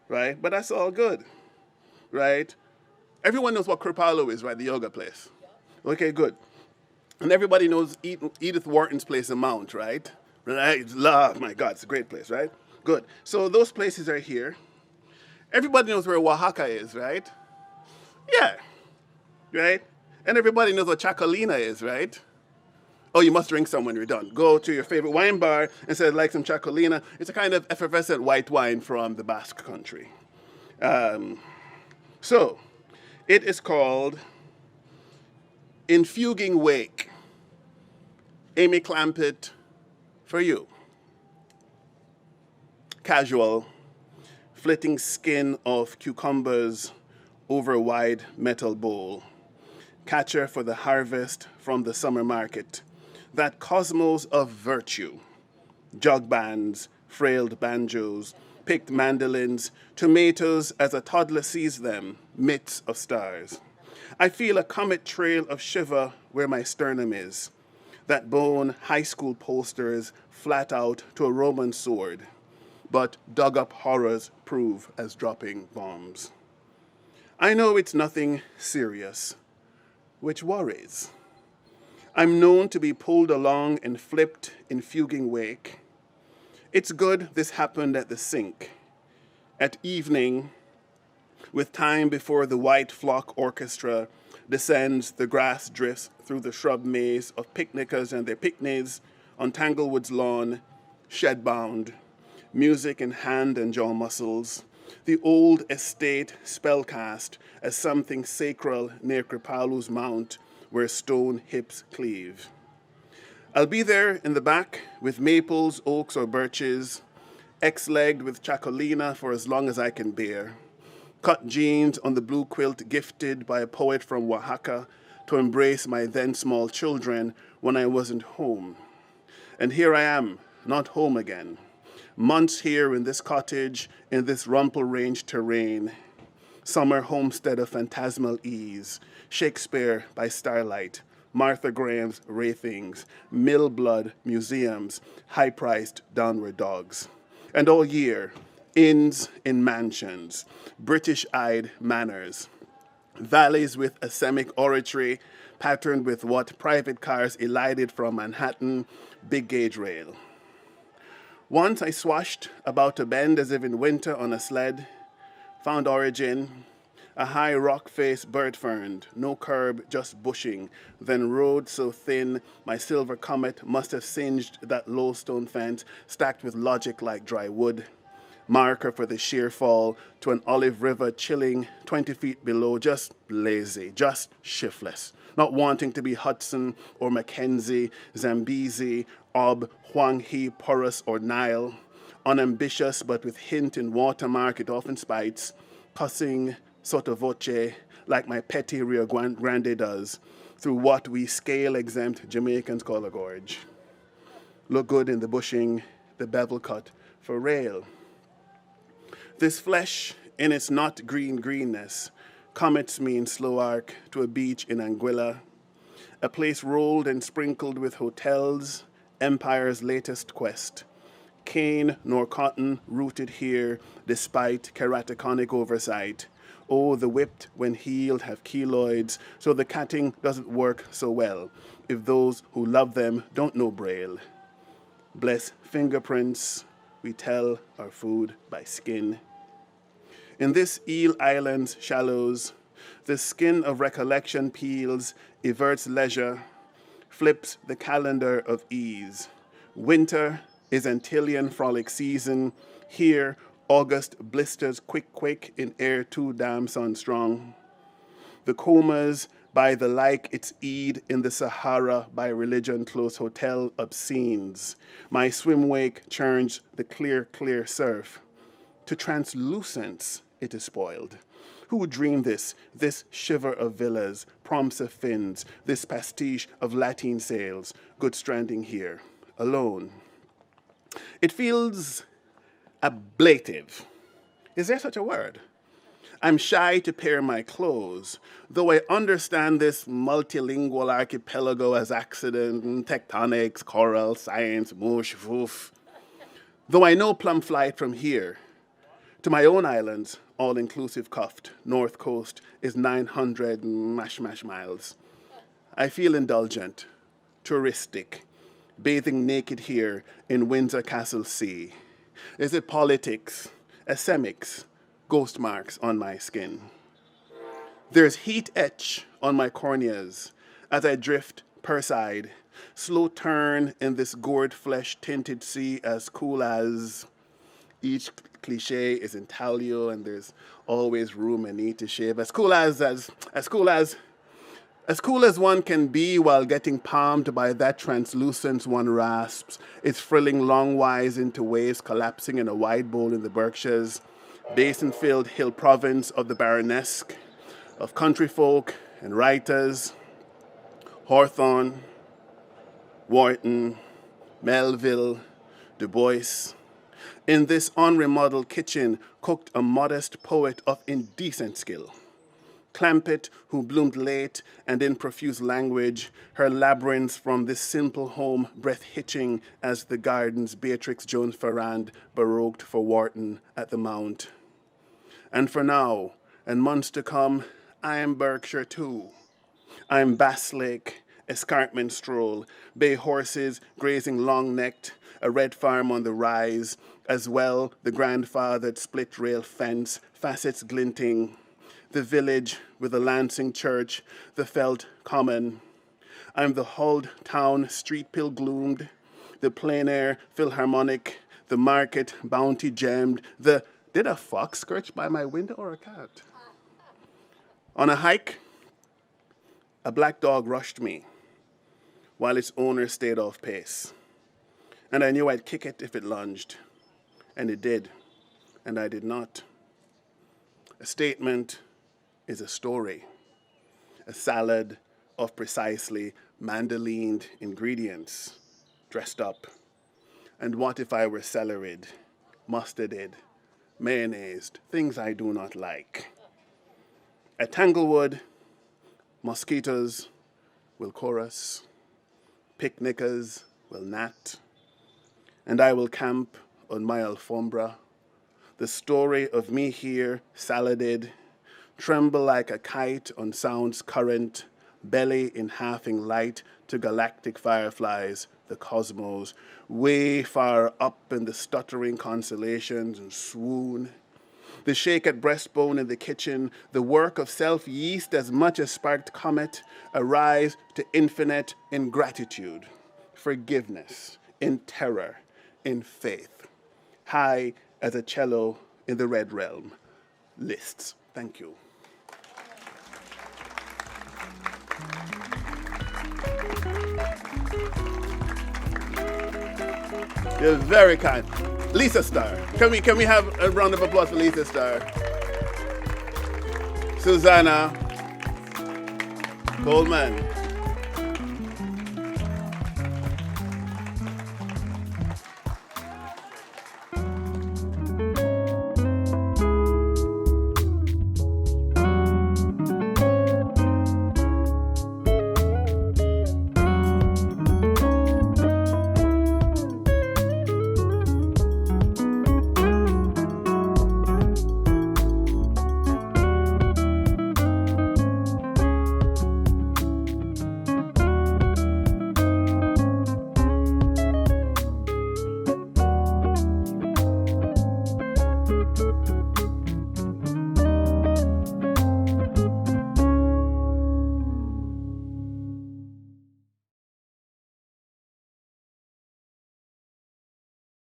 right? But that's all good, right? Everyone knows what Kripalu is, right? The yoga place. Okay, good. And everybody knows Edith Wharton's place in Mount, right? Right? My God, it's a great place, right? Good. So those places are here. Everybody knows where Oaxaca is, right? Yeah, right? And everybody knows what Chacolina is, right? Oh, you must drink some when you're done. Go to your favorite wine bar and say, "I'd like some Chacolina." It's a kind of effervescent white wine from the Basque country. So, it is called In Fuging Wake. Amy Clampett, for you. Casual, flitting skin of cucumbers over a wide metal bowl. Catcher for the harvest from the summer market. That cosmos of virtue. Jug bands, frailed banjos, picked mandolins, tomatoes as a toddler sees them, mitts of stars. I feel a comet trail of shiver where my sternum is. That bone high school posters flat out to a Roman sword, but dug up horrors prove as dropping bombs. I know it's nothing serious, which worries. I'm known to be pulled along and flipped in fuging wake. It's good this happened at the sink. At evening, with time before the white flock orchestra descends, the grass drifts through the shrub maze of picnickers and their picnics on Tanglewood's lawn, shed-bound, music in hand and jaw muscles, the old estate spellcast as something sacral near Kripalu's mount where stone hips cleave. I'll be there in the back with maples, oaks, or birches, X-legged with chacolina for as long as I can bear. Cut jeans on the blue quilt gifted by a poet from Oaxaca to embrace my then small children when I wasn't home. And here I am, not home again. Months here in this cottage, in this rumple range terrain. Summer homestead of phantasmal ease, Shakespeare by starlight, Martha Graham's Wraithings, Mill Blood museums, high-priced downward dogs. And all year, inns in mansions, British-eyed manors, valleys with a semic oratory patterned with what private cars elided from Manhattan, big gauge rail. Once I swashed about a bend as if in winter on a sled, found origin, a high rock-faced bird fern, no curb, just bushing, then road so thin my silver comet must have singed that low stone fence stacked with logic like dry wood. Marker for the sheer fall to an olive river chilling 20 feet below, just lazy, just shiftless, not wanting to be Hudson or Mackenzie, Zambezi, Ob, Huang He, Porus, or Nile. Unambitious, but with hint in watermark it often spites, cussing sotto voce like my petty Rio Grande does, through what we scale-exempt Jamaicans call a gorge. Look good in the bushing, the bevel cut for rail. This flesh, in its not green greenness, comets me in slow arc to a beach in Anguilla, a place rolled and sprinkled with hotels, empire's latest quest. Cane nor cotton rooted here, despite keratoconic oversight. Oh, the whipped, when healed, have keloids, so the catting doesn't work so well, if those who love them don't know Braille. Bless fingerprints, we tell our food by skin. In this Eel Island's shallows, the skin of recollection peels, everts leisure, flips the calendar of ease. Winter is Antillean frolic season. Here, August blisters quick in air too damn sun strong. The comas by the like its Eid in the Sahara by religion close hotel obscenes. My swim wake churns the clear surf. To translucence it is spoiled. Who would dream this shiver of villas, prompts of fins, this pastiche of Latin sails, good stranding here, alone. It feels ablative. Is there such a word? I'm shy to pair my clothes, though I understand this multilingual archipelago as accident, tectonics, coral, science, mush, woof. Though I know plum flight from here to my own islands, all-inclusive cuffed, north coast is 900 mash miles. I feel indulgent, touristic, bathing naked here in Windsor Castle Sea. Is it politics, asemics, ghost marks on my skin? There's heat etch on my corneas as I drift purside, slow turn in this gourd flesh tinted sea as cool as. Each cliche is intaglio and there's always room and need to shave. As cool as one can be while getting palmed by that translucence one rasps, it's frilling longwise into waves collapsing in a wide bowl in the Berkshires, basin-filled hill province of the Baronesque, of country folk and writers, Hawthorne, Wharton, Melville, Du Bois. In this unremodeled kitchen cooked a modest poet of indecent skill. Clampett, who bloomed late and in profuse language, her labyrinths from this simple home breath-hitching as the gardens Beatrix Jones Farrand baroqued for Wharton at the Mount. And for now, and months to come, I am Berkshire too. I am Bass Lake, escarpment stroll, bay horses grazing long-necked, a red farm on the rise, as well the grandfathered split-rail fence, facets glinting, the village with the Lansing church, the felt common. I'm the hulled town street pill gloomed, the plein air philharmonic, the market bounty gemmed, the Did a fox scratch by my window or a cat? On a hike, a black dog rushed me while its owner stayed off pace. And I knew I'd kick it if it lunged. And it did. And I did not. A statement is a story. A salad of precisely mandolined ingredients dressed up. And what if I were celeried, mustarded, mayonnaised, things I do not like? At Tanglewood, mosquitoes will chorus, picnickers will gnat, and I will camp on my alfombra, the story of me here, saladed, tremble like a kite on sound's current, belly in halving light to galactic fireflies, the cosmos, way far up in the stuttering constellations and swoon. The shake at breastbone in the kitchen, the work of self-yeast as much as sparked comet, arise to infinite ingratitude, forgiveness, in terror, in faith, high as a cello in the red realm. Lists. Thank you. You're very kind. Lisa Starr. Can we have a round of applause for Lisa Starr? Susanna Coleman.